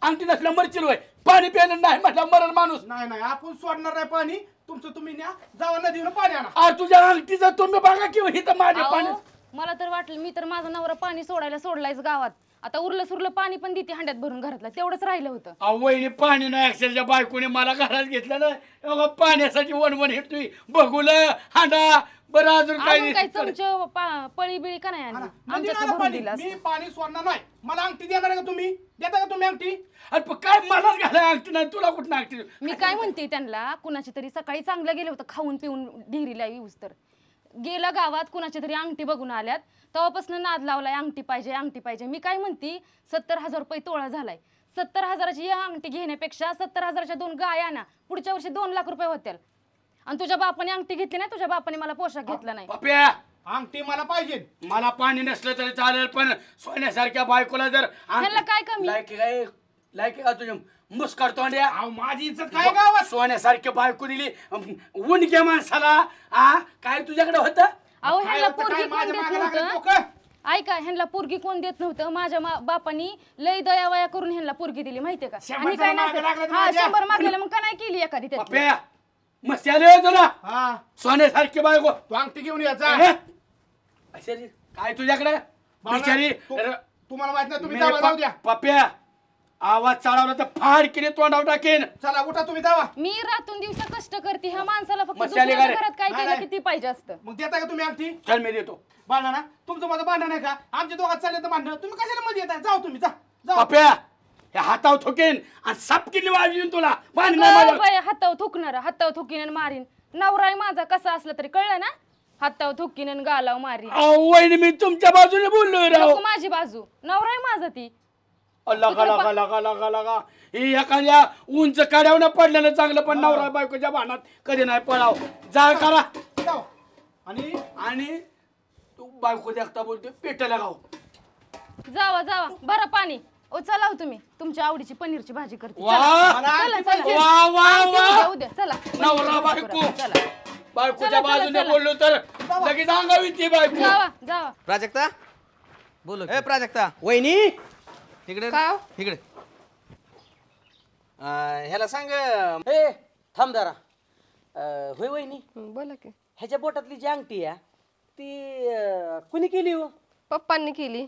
अंगठी नसल्या मरचिल होय, पाणी प्यायला नाही म्हटलं मरण माणूस. नाही नाही, आपण सोडणार नाही पाणी, तुमचं तुम्ही न्या, जावा नदीवर पाणी आणा. अरे तुझ्या अंगठीचं तुम्ही बघा की इथं माझे पाणी. अहो, मला तर वाटलं मी तर माझा नवरा पाणी सोडायला सोडलायच गावात, आता उरलं सुरलं पाणी पण देते हांड्यात भरून घरातलं, तेवढंच राहिलं होतं. वहिनी पाणी नाही, अक्षरशः बायकोने मला घरात घेतलं ना, पाण्यासाठी वनवन हेटतोय, बघुलं हांडा. बरं अजून काय चमच पळी बिळी का नाही आणली? आमच्यात भरून दिलं असतं. मी पाणी सोडणार नाही, मला अंगठी देणार का तुम्ही? देता का तुम्ही अंगठी? अरे काय मलाच घालाय अंगठी नाही, तुला कुठं अंगठी? मी काय म्हणते त्यांना, कुणाची तरी सकाळी चांगलं गेलं होतं खाऊन पिऊन डिरीला येऊस तर गेला गावात, कुणाची तरी अंगठी बघून आल्यात, तेव्हापासून नाद लावलाय अंगठी पाहिजे अंगठी पाहिजे. मी काय म्हणते 70,000 रुपये तोळा झालाय, 70,000ची अंगठी घेण्यापेक्षा 70,000च्या 2 गाया ना, पुढच्या वर्षी 2 लाख रुपये होतील. आणि तुझ्या बापाने अंगठी घेतली नाही, तुझ्या बापाने मला पोशाख घेतला नाही. पप्या अंगठी मला पाहिजे, मला पाणी नसलं तरी चालेल, पण सोन्यासारख्या बायकोला जर ह्याला काय कमी? लायकी का तुझ्या मुस्काड तोंड्या? माझी इज्जत काय गावात? सोन्यासारखी बायको दिली ऊन घ्या माणसाला. काय तुझ्याकडे होतं? अहो ह्याला पोरगी कोण देत नव्हतं, ऐका, ह्यांना पोरगी कोण देत नव्हतं. माझ्या बापानी लय दयावया करून ह्यांना पोरगी दिली माहितीये का? आणि काय नाही 100 मागलेलं, मग का नाही केली एखादी त्यात? मस्त आले तुला सोन्यासारखी बायको, तू अंगठी घेऊन यायचा. काय तुझ्याकडे बिचारी? तुम्हाला माहित नाही, तुम्ही जाऊ द्या. पप्या आवाज चढवला तर फाड केली तोंडावर टाकेन. चला उठा, तुम्ही जावा. मी रातून दिवसा कष्ट करते, ह्या माणसाला फक्त दुसऱ्याच्या घरात काय केलं किती पाहिजे असतं. मग देता का तुम्ही अंगठी? चल मी देतो. भांडा ना, तुमचं माझं भांडण नाही का? आमच्या दोघात चालले तर भांडण, तुम्ही कशाला मध्ये येताय? जाऊ तुम्ही, जा. पप्या हे हातावर ठोकेन आणि सापकिली वाजवीन तुला. हातावर थुकणार, हातावर थुकीन आणि मारीन. नवरा आहे माझा, कसा असला तरी कळलं ना? हातावर थुकीन आणि गालाव मारीन. वहिनी मी तुमच्या बाजूने बोललोय राव. माझी बाजू, नवरा आहे माझा ती. लगा लगा लगा लगा लगा ही एखाद्या उंच काड्यावर पडलेलं चांगलं, पण नवरा बायकोच्या भांडणात कधी नाही पडाव. जा करा. आणि तू बायको देखता बोलते पेटायला गाव. जावा जावा, भरा पाणी. ओ चला हो तुम्ही, तुमच्या आवडीची पनीरची भाजी करते. उद्या चला. नवरा बायको बायकोच्या बाजूने बोललो तर लगेच अंगावी ती बायको. जावा जावा. प्राजक्ता बोलो. ए प्राजक्ता, वहिनी इकडे इकडे. ह्याला सांग. ए थांब जरा. होय वहिनी, बोला की. ह्याच्या बोटातली जी अंगठी आहे ती कुणी केली हो? पप्पांनी केली.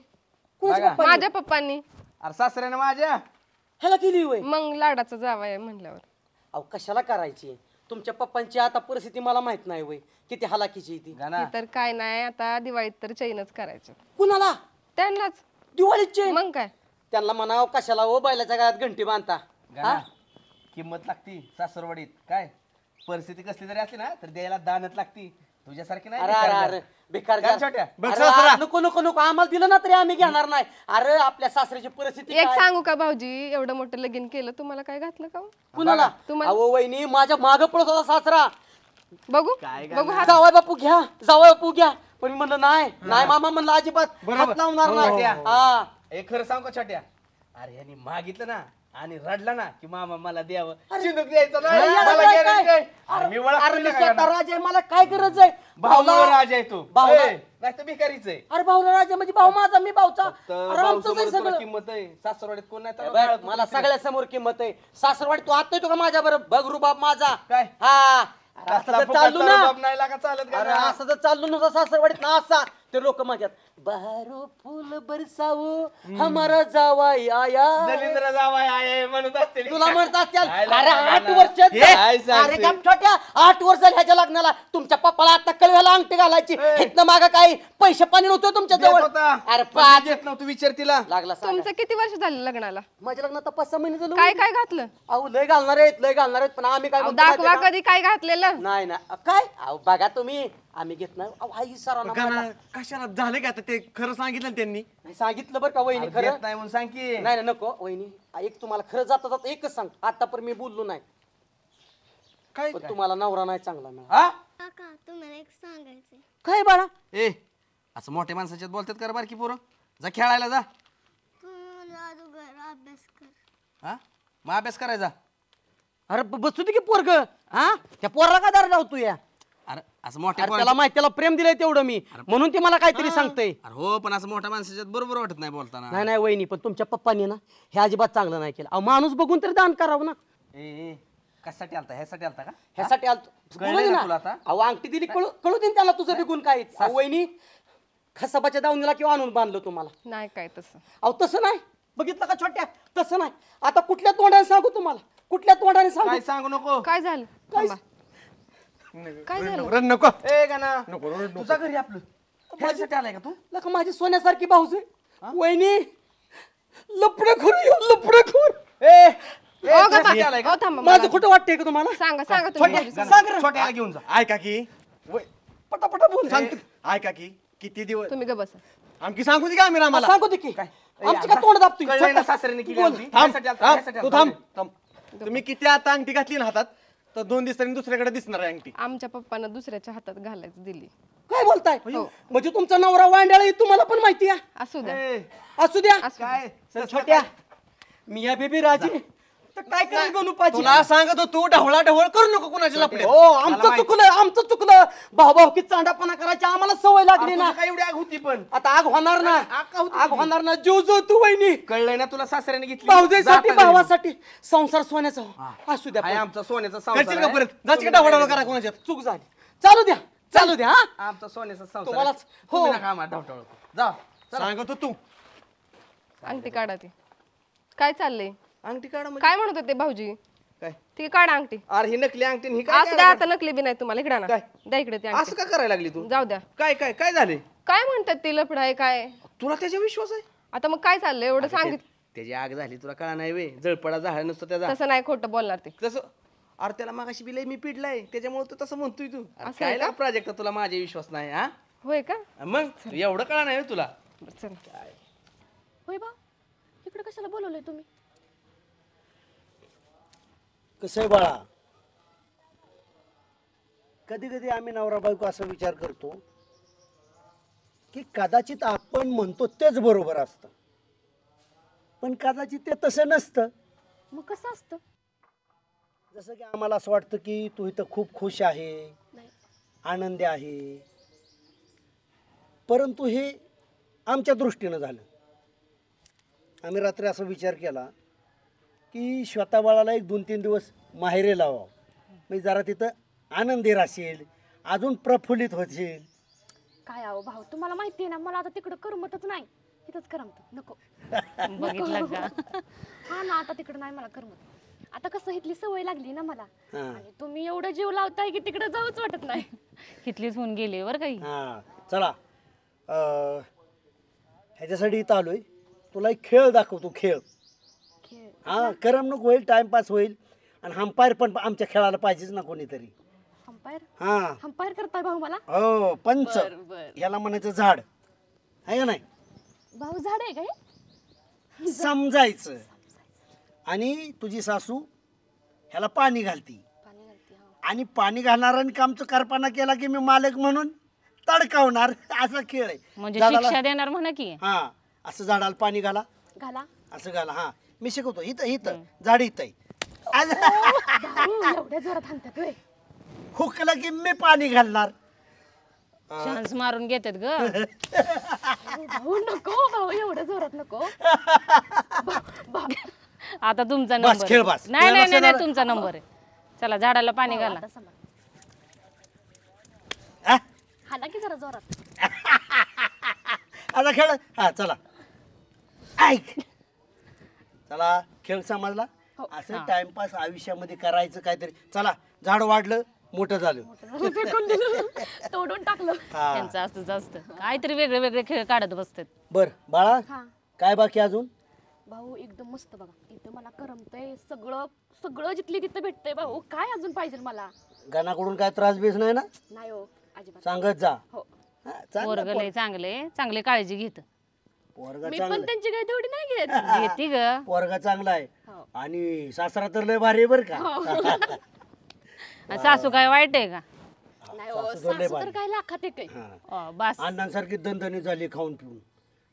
पप्पांनी? माझ्या पप्पांनी. अरे सासऱ्याने माझ्या. ह्याला केली होय? मग लाडाचा जावा आहे म्हणल्यावर. अहो कशाला करायची? तुमच्या पप्पांची आता परिस्थिती मला माहित नाही वय, किती हालाकीची ती. तर काय नाही, आता दिवाळीत तर चैनच करायचं. कुणाला? त्यांनाच. दिवाळीत चैन? मग काय? त्यांना म्हणाव कशाला हो बैलाच्या गळ्यात घंटी बांधता. किंमत लागती सासरवाडीत. काय परिस्थिती कसली तरी असली ना तर द्यायला दानत लागती. तुझ्यासारखी नाही. अरे बेकार छोट्या. नको नको नको, आम्हाला दिलं ना तरी आम्ही घेणार नाही. अरे आपल्या सासऱ्याची परिस्थिती एक सांगू का भाऊजी, एवढं मोठं लगीन केलं, तुम्हाला काय घातलं का? कुणाला? अहो वहिनी, माझ्या मागं पळत होता सासरा. बघू बघू. जावई बापू घ्या, जावई बापू घ्या. पण मी म्हणलं नाही मामा, म्हणलं अजिबात हात लावणार नाही. हा एक खरं सांग का छोट्या, अरे यांनी मागितलं ना आणि रडला ना की मामा मला द्यावं, चिंदूक द्यायचं ना. अरे स्वतः राजा, मला काय गरज आहे? भाऊला राजा आहे तू, नाही तर भिकारीच आहे. अरे भाऊला राजा म्हणजे भाऊ माझा, मी भाऊचा. किंमत आहे सासरवाडीत कोण नाही. मला सगळ्या समोर किंमत आहे. सासरवाडीत तू आत येतो का माझ्या बरोबर? बघ रुबाब माझा काय. हा चालू ना, नाही लागा चालत. असं तर चालू नव्हतं सासरवाडीत ना. असा ते लोक म्हणतात बहारो फूल बरसावो हमारा जावाई आया दलिंद्र जावाई आये म्हणत असतील. तुला म्हणत असतील काय अरे लागणार? 8 वर्ष काय सांगते? अरे काम छोट्या 8 वर्ष झाली ह्याच्या लग्नाला तुमच्या पप्पाला आता कळव्याला अंगठी घालायची इथनं मागं काही पैसे पाणी नव्हतं तुमच्या जवळ अरे 5 येत नव्हतं विचार तिला लागला तुमचं किती वर्ष झालं लग्नाला? माझ्या लग्नात 5-6 महिने झालं. काय काय घातलं? अहो लय घालणार आहेत पण आम्ही काय म्हणतो दाखवा माहितीये का? कधी काय घातलेलं. नाही ना काय अहो बघा तुम्ही आम्ही घेत नाही अहो आई सरांना गाणं मला- कशाला झालं का आता ते खरं सांगितलं ना त्यांनी. नाही सांगितलं बरं का वहिनी अरे खरं देत नाही म्हणून सांग की. नाही नाही नको वहिनी एक तुम्हाला खरं जाता जाता एकच सांग आतापर्यंत मी बोललो नाही काय पण तुम्हाला नवरा नाही चांगला ना हा काका तुम्हाला एक सांगायचंय. काय बाळा ए असं मोठ्या माणसाच्यात बोलतात कर बारकी पोरं जा खेळायला जा. तू मला अगोदर अभ्यास कर. हा मग अभ्यास करायचा. अरे बसू दे की पोरग हा त्या पोराला का दार लावतो या अरे असं मोठ्या त्याला माहिती त्याला प्रेम दिलंय तेवढं मी म्हणून ते मला काहीतरी सांगतंय अरे हो पण असं मोठ्या माणसाच्यात बरोबर वाटत नाही बोलताना. नाही नाही वहिनी पण तुमच्या पप्पांनी ना हे अजिबात चांगलं नाही केलं अहो माणूस बघून तरी दान करावं ना ए कशासाठी आलता ह्यासाठी आलता का ह्यासाठी आलतो कळलं बोलू दे ना ना. तुला आता? अहो अंगठी दिली कळू दे ना त्याला तुझं बिगुन काय अहो, वहिनी खसाबाच्या दावणीला किंवा आणून बांधलं तुम्हाला नाही काय तसं. अहो तसं नाही बघितलं का छोट्या तसं नाही आता कुठल्या तोंडाने सांगू तुम्हाला कुठल्या तोंडाने काय सांगू सांगू नको. काय झालं? थांबा. काय झालं? रड नको. ए गाना नको रड नको. तुझा घरी आपलं ह्याच्यासाठी आलाय का तू. लका माझी सोन्यासारखी भाऊज आहे वहिनी लपडेखोर ए ओ गप्पा. ओ थांबा माझं मला. खोटं वाटतंय का तुम्हाला सांगा तुम्ही घरी सांगा. सांग रे. छोट्याला घेऊन जा. ऐका की पटापटा बोल सांगतो. ऐका की किती दिवस तुम्ही ग बसा. आमकी सांगू दे का आम्ही आम्हाला. सांगू दे की आमची का तोंड दाबतोय कळलंय ना सासऱ्याने केली आमची. थांब ह्यासाठी आलता, थांब, ह्यासाठी तू आलता. थांब तुम्ही किती आता अंगठी घातली ना हातात तर 2 दिवसांनी दुसऱ्याकडे दिसणार आहे अंगठी. आमच्या पप्पानं दुसऱ्याच्या हातात घालायची दिली. काय बोलताय म्हणजे तुमचा नवरा वांड्याळ आहे तुम्हाला पण माहिती आहे असू द्या. असू द्या काय चल छोट्या मिया बेबी राजी तर काय करेल गणू पाजी तुला सांगत होतो ढवळा ढवळ करू नको कुणाच्या लपड्यात. हो आमचं चुकलं भाऊ की चांडापणा करायची आम्हाला सवय लागली ना काय एवढी आग होती पण आता आग होणार ना आग होणार ना जीव जो तू वहिनी कळलंय ना तुला सासऱ्याने घेतली. भाऊजाईसाठी जा आता भावासाठी संसार सोन्याचा असू द्या घरी. पण. आमचा सोन्याचा करशील संसार का आहे. परत जास्त ढवळा करा कुणाच्यात. चूक झाली चालू द्या हा आमचा सोन्याचा संसार तुम्हालाच- आहे. हो. तुम्ही नका आम्हाला ढवटवळ करू. जा चला. सांगत होतो तू अंगठी काढा ती. काय चाललंय? अंगठी काढा म्हणजे काय म्हणत होते भाऊजी? काय ती काढा अंगठी. अरे ही नकली अंगठी आणि ही काय असू द्या आता नकली बी नाही तुम्हाला इकडे ना काय? द्या इकडे ती असं अंगठी. का करायला लागली तू. जाऊ द्या. काय काय काय झाले काय म्हणतात ती लफड आहे काय? तुला त्याच्या विश्वास आहे. आता मग काय चाललंय एवढं सांगित त्याची आग झाली तुला कळा नाही वे जळपडा झाला नसतो त्याचा तसं नाही खोटं बोलणार ते. तसं अरे त्याला मागाशी बिलय मी पिडलाय त्याच्यामुळे तू तसं म्हणतोय तू. अरे असं आहे काय का? प्रोजेक्ट तुला माझा विश्वास नाही हा होय का? मग एवढं कळा नाही व्हय तुला. बरं, चल. होय भाऊ इकडे कशाला बोलवलंय तुम्ही? कसं आहे बाळा कधी कधी आम्ही नवरा बायको असा विचार करतो की कदाचित आपण म्हणतो तेच बरोबर असतं पण कदाचित ते तसं नसतं. मग कसं असतं? जसं की आम्हाला असं वाटतं की तू इथं खूप खुश आहे आनंदी आहे परंतु हे आमच्या दृष्टीनं झालं. आम्ही रात्री असा विचार केला की श्वेता बाळाला एक 2-3 दिवस माहेरे लावावं म्हणजे जरा तिथं आनंदी राहशील अजून प्रफुल्लित होशील. काय आहो भाऊ तुम्हाला माहिती आहे ना मला आता तिकडं करमतच नाही इथंच करमत नको. बघितलं का? हा ना आता तिकडं नाही मला करमत. आता कसं इथली सवय लागली ना मला हां आणि तुम्ही एवढं जीव लावताय की तिकडे जाऊच वाटत नाही. इथलीच होऊन गेली बरं काही. हां चला ह्याच्यासाठी इथं आलोय तुला एक खेळ दाखवतो खेळ. हां करमणूक होईल टाइमपास होईल आणि हंपायर पण आमच्या खेळाला पाहिजेच ना कोणीतरी. अंपायर हां अंपायर करताय भाऊ मला? हो पंच याला म्हणायचं झाड आहे का नाही भाऊ झाड आहे काय? समजायचं आणि तुझी सासू ह्याला पाणी घालती आणि पाणी घालणाऱ्याने कामचं करपाना केला की मी मालक म्हणून तडकावणार असा खेळ आहे. म्हणजे शिक्षा देणार म्हणा की. हा असं झाडाला पाणी घाला घाला असं घाला. हा मी शिकवतो इथं इथं झाड इथं आहे. एवढ्या जोरात हाणतात होय? हुकलं की मी पाणी घालणार. चान्स मारून घेतात ग. भाऊ नको भाऊ एवढ्या जोरात नको. आता तुमचा बस, नंबर खेळ बस. नाही नाही लक्षात नाही आलं? तुमचा नंबर आहे. चला झाडाला पाणी घाला. हाला की जरा जोरात. आता खेळ हा चला ऐक चला खेळ समजला असं टाइमपास आयुष्यामध्ये करायचं काहीतरी चला झाड वाढलं मोठं झालं तोडून टाकलं हा. त्यांचं असतंच असतं काहीतरी वेगळे वेगळे खेळ काढत बसतात बर बाळा हा. काय बाकी अजून भाऊ एकदम मस्त बघा इथं मला करमतंय सगळं सगळं जिथली तिथं भेटतंय भाऊ काय अजून पाहिजे मला गाण्याकडून काय त्रास बीस नाही ना नाही हो अजिबात सांगत जा हो पोरग लय चांगले काळजी घेत पोरगा मी चांगला पण त्यांची काही तेवढी नाही घेत घेते ग पोरगा चांगला आहे आणि सासरा तर लय भारी आहे बर का आणि सासू काय वाईट आहे का नाही हो सासू तर लय सासू तर भारी. काय लाखात एक आहे बस अण्णांसारखी दणदणी झाली खाऊन पिऊन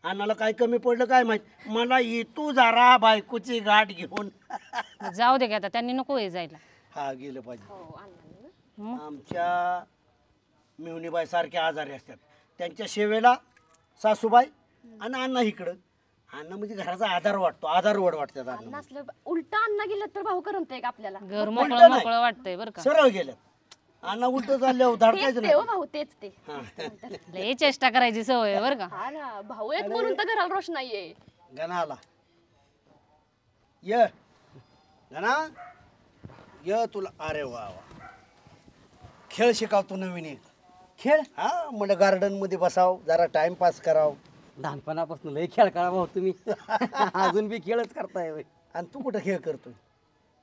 अण्णाला काय कमी पडलं काय माहित मला येतो जरा बायकोची गाठ घेऊन जाऊ दे की आता त्यांनी नको हे जायला हा गेलं पाहिजे आमच्या मिवणीबाई सारख्या आजारी असतात त्यांच्या सेवेला सासूबाई आणि अण्णा इकडं अण्णा म्हणजे घराचा आधार वाटतो आधारवड वाटतात अण्णा नसलं उलट अन्न गेलं तर भाऊ करमतंय का आपल्याला घर उलटं मोकळं नाही. मोकळं वाटतंय बरं का सरळ गेलं अण्णा उलट चालल्यावर तेच धडकायचं ते हो नाही भाऊ तेच ते हा. लय चेष्टा करायची सवय आहे बरं का हा ना भाऊ एक म्हणून तर घराला रोषणाई आहे गणा आला ये गणा ये तुला अरे वा वा खेळ शिकावतो नवीन एक खेळ हा म्हणजे गार्डन मध्ये बसाव जरा टाइमपास कराव लहानपणापासून लय खेळ करा भाऊ तुम्ही अजून बी खेळच करताय होय. आणि तू कुठं खेळ करतोय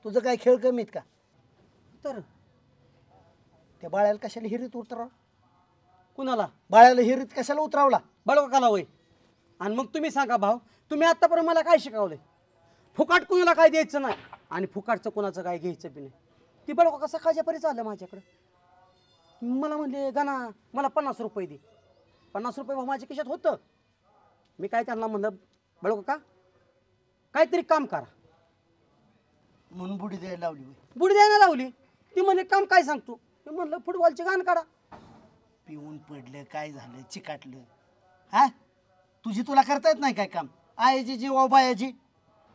तुझं काय खेळ कमी आहेत का तर त्या बाळ्याला कशाला हिरीत उतराव कुणाला बाळ्याला हिरीत कशाला उतरावला बळकाला होय आणि मग तुम्ही सांगा भाऊ तुम्ही आतापर्यंत मला काय शिकवलंय फुकाट कुणाला काय द्यायचं नाही आणि फुकाटचं कुणाचं काय घ्यायचं बी नाही ती बळका कसं खाज्यापर्यंत आलं माझ्याकडं मला म्हणले गाना मला 50 रुपये दे 50 रुपये भाऊ माझ्या खिशात होतं मी काय त्यांना म्हणलं बळका का काहीतरी काम करा म्हणून बुडी द्यायला लावली बुडी द्यायला लावली ती म्हणले काम काय सांगतो मी म्हणलं फुटबॉलचे गाणं काढा पिऊन पडलं काय झालं चिकाटलं हा तुझी तुला करता येत नाही काय काम आयाची जी बायाची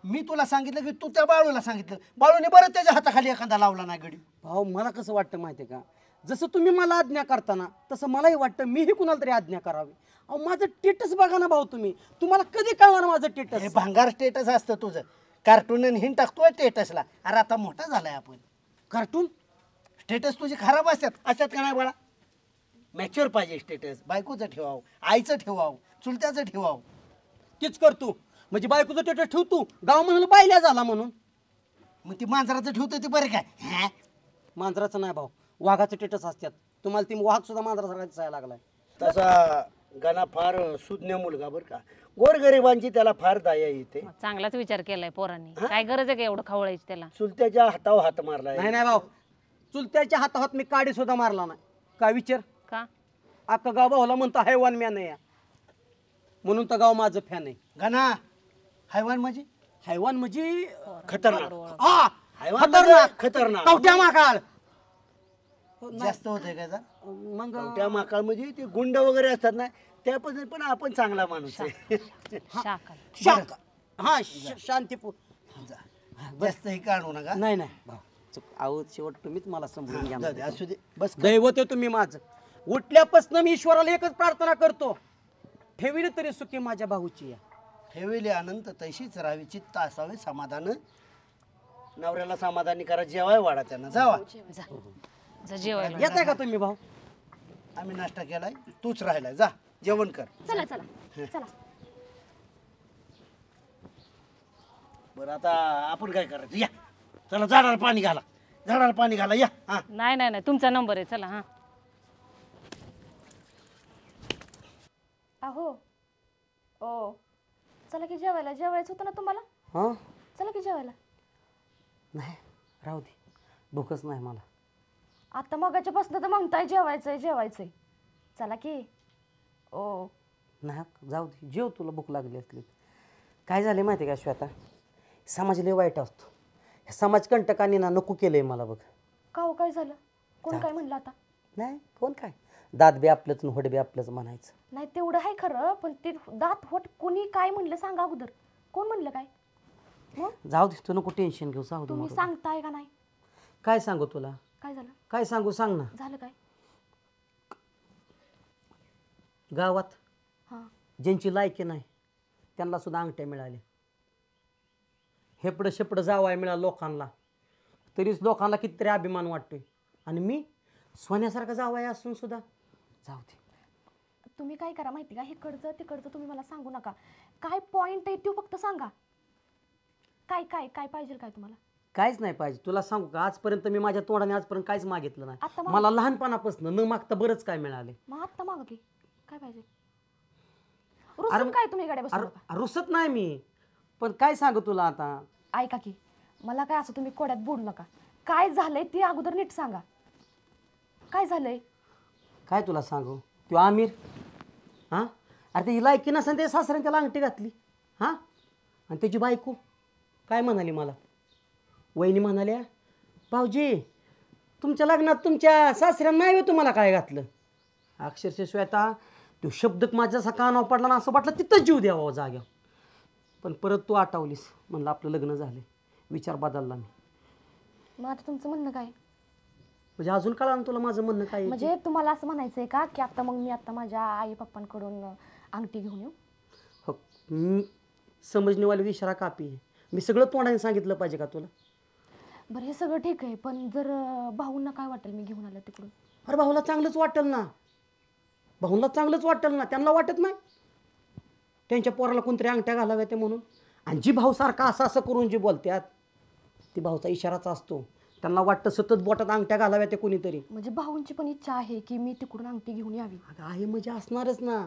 मी तुला सांगितलं की तू त्या बाळूला सांगितलं बाळूने बरं त्याच्या हाताखाली एखादा लावला नाही गडी भाऊ मला कसं वाटतं माहिती आहे का जसं तुम्ही मला आज्ञा करताना तसं मलाही वाटतं मीही कुणाला तरी आज्ञा करावी अहो माझं स्टेटस बघा ना भाऊ तुम्हाला कधी कळणार माझं स्टेटस हे भांगार स्टेटस असतं तुझं कार्टून हिन टाकतोय स्टेटसला अरे आता मोठा झालाय आपण कार्टून स्टेटस तुझे खराब असतात का नाही बाळा मॅच्युअर पाहिजे स्टेटस बायकोचं ठेवावं आईचं ठेवावं चुलत्याचं ठेवावं तीच करतो म्हणजे बायकोचं स्टेटस ठेवतो गाव म्हणून बायल्या झाला म्हणून मग ती मांजराचं ठेवतो ते बरं काय मांजराचं नाही भाऊ वाघाचं स्टेटस असतात तुम्हाला ती वाघ सुद्धा मांजरासारखा दिसायला लागलाय तसा गाणा फार सुज्ञ मुलगा बरं का गोरगरिबांची त्याला फार दया येते चांगलाच विचार केलाय पोरांनी काय गरज आहे का एवढं खवळायची त्याला चुलत्याच्या हातावर हात मारलाय नाही नाही भाऊ चुलत्याच्या हाताहात मी काडी सुद्धा मारला नाही काय विचार का अख्खा गाव भाऊला म्हणतो हैवान मॅन आहे म्हणून तर गाव माझं फॅन आहे गाणा हैवान म्हणजे हैवान म्हणजे खतरनाक हा हैवान खतरनाक खतरनाक कवट्या माकाळ जास्त होतंय का मग त्या माकाळ म्हणजे ते गुंड वगैरे असतात ना त्या पद्धतीने पण आपण चांगला माणूस आहे हा शांतीपूर जास्त हे काढू नका नाही नाही भाऊ आहो शेवट तुम्हीच मला समजून घ्या असू दे बस दैवत आहे तुम्ही माझं उठल्यापासून मी ईश्वराला एकच प्रार्थना करतो ठेविली तरी सुखी माझ्या भाऊची या ठेविले अनंत तशीच राहावी चित्त असावे समाधान नवऱ्याला समाधानी करा जेवाय वाढा त्यांना जावा जेवायला येत आहे का तुम्ही भाऊ आम्ही नाश्ता केलाय तूच राहिलाय जा जेवण कर चला चला चला बरं आता आपण काय करायचं या चला झाडाला पाणी घाला या हा नाही नाही नाही तुमचा नंबर आहे चला हा अहो ओ चला की जेवायचं होतं ना तुम्हाला हा चला की जेवायला नाही राहू दे भूकच नाही मला आता मगाच्या पासून तर म्हणताय जेवायचंय चला की ओ नाही जाऊ दे जेव तुला भूक लागली असली काय झाले माहिती का श्वेता समाज लय वाईट असतो समाज कंटकांनी ना नको केलंय मला बघ का हो काय झालं कोण काय म्हणलं आता नाही कोण काय दात बी आपलंच होट बी आपलंच म्हणायचं नाही तेवढं आहे खरं पण ते दात होट कोणी काय म्हणलं सांगा अगोदर कोण म्हणलं काय मग जाऊ दे तू नको टेन्शन घेऊ जाऊ दे तुम्ही मरू. सांगताय का नाही काय सांगू तुला काय झालं काय सांगू सांग ना झालं काय गावात हा ज्यांची लायकी नाही त्यांना सुद्धा अंगठ्या मिळाल्या. हेपडं शेपडं जावाय मिळालं लोकांना, तरीच लोकांना कितीतरी अभिमान वाटतोय. आणि मी सोन्यासारखा जावाय असून सुद्धा जाऊ दे. तुम्ही काय करा माहिती का, इकडचं तिकडचं तुम्ही मला सांगू नका. काय पॉइंट आहे तो फक्त सांगा. काय काय काय पाहिजे काय तुम्हाला? काहीच नाही पाहिजे. तुला सांगू का, आजपर्यंत मी माझ्या तोंडाने आजपर्यंत काहीच मागितलं आता नाही. माग- मला लहानपणापासून न मागता बरंच काय मिळाले. मग आत्ता माग की काय पाहिजे? रुसून काय तुम्ही गाड्या बसू नका. रुसत नाही मी, पण काय सांगू तुला आता. ऐका की, मला काय असं तुम्ही कोड्यात बोलू नका. काय झालंय ते अगोदर नीट सांगा. काय झालंय? काय तुला सांगू, तो आमिर हां, अरे ते लायकी नसेल ते सासऱ्याने त्याला अंगठी घातली हां. आणि त्याची बायको काय म्हणाली मला, वहिनी म्हणाल्या भाऊजी तुमच्या लग्नात तुमच्या सासऱ्यानं नाही तुम्हाला काय घातलं. अक्षरशः श्वेता तो शब्द माझ्या असा कानावर पडला ना, असं वाटलं तिथंच जीव द्यावा जाग्यावर. पण परत तू आठवलीस, म्हणलं आपलं लग्न झालं, विचार बदलला मी. मग आता तुमचं म्हणणं काय? म्हणजे अजून कळलं ना तुला माझं म्हणणं काय? म्हणजे तुम्हाला असं म्हणायचंय का की आता मग मी आता माझ्या आई पप्पांकडून अंगठी घेऊन येऊ? हो, मी समजणेवाली इशारा कापी आहे. मी सगळं तोंडाने सांगितलं पाहिजे का तुला? बरं हे सगळं ठीक आहे, पण जर भाऊंना काय वाटेल मी घेऊन आलं तिकडून? अरे भाऊला चांगलंच वाटेल ना, भाऊला चांगलंच वाटेल ना. त्यांना वाटत नाही त्यांच्या पोराला कोणतरी अंगठ्या घालाव्या ते म्हणून? आणि जी भाऊ सारखा असं असं करून जी बोलतात ती भाऊचा इशाराच असतो. त्यांना वाटतं सतत बोटात अंगठ्या घालाव्या ते कोणीतरी. म्हणजे भाऊंची पण इच्छा आहे की मी तिकडून अंगठी घेऊन यावी? आहे म्हणजे असणारच ना.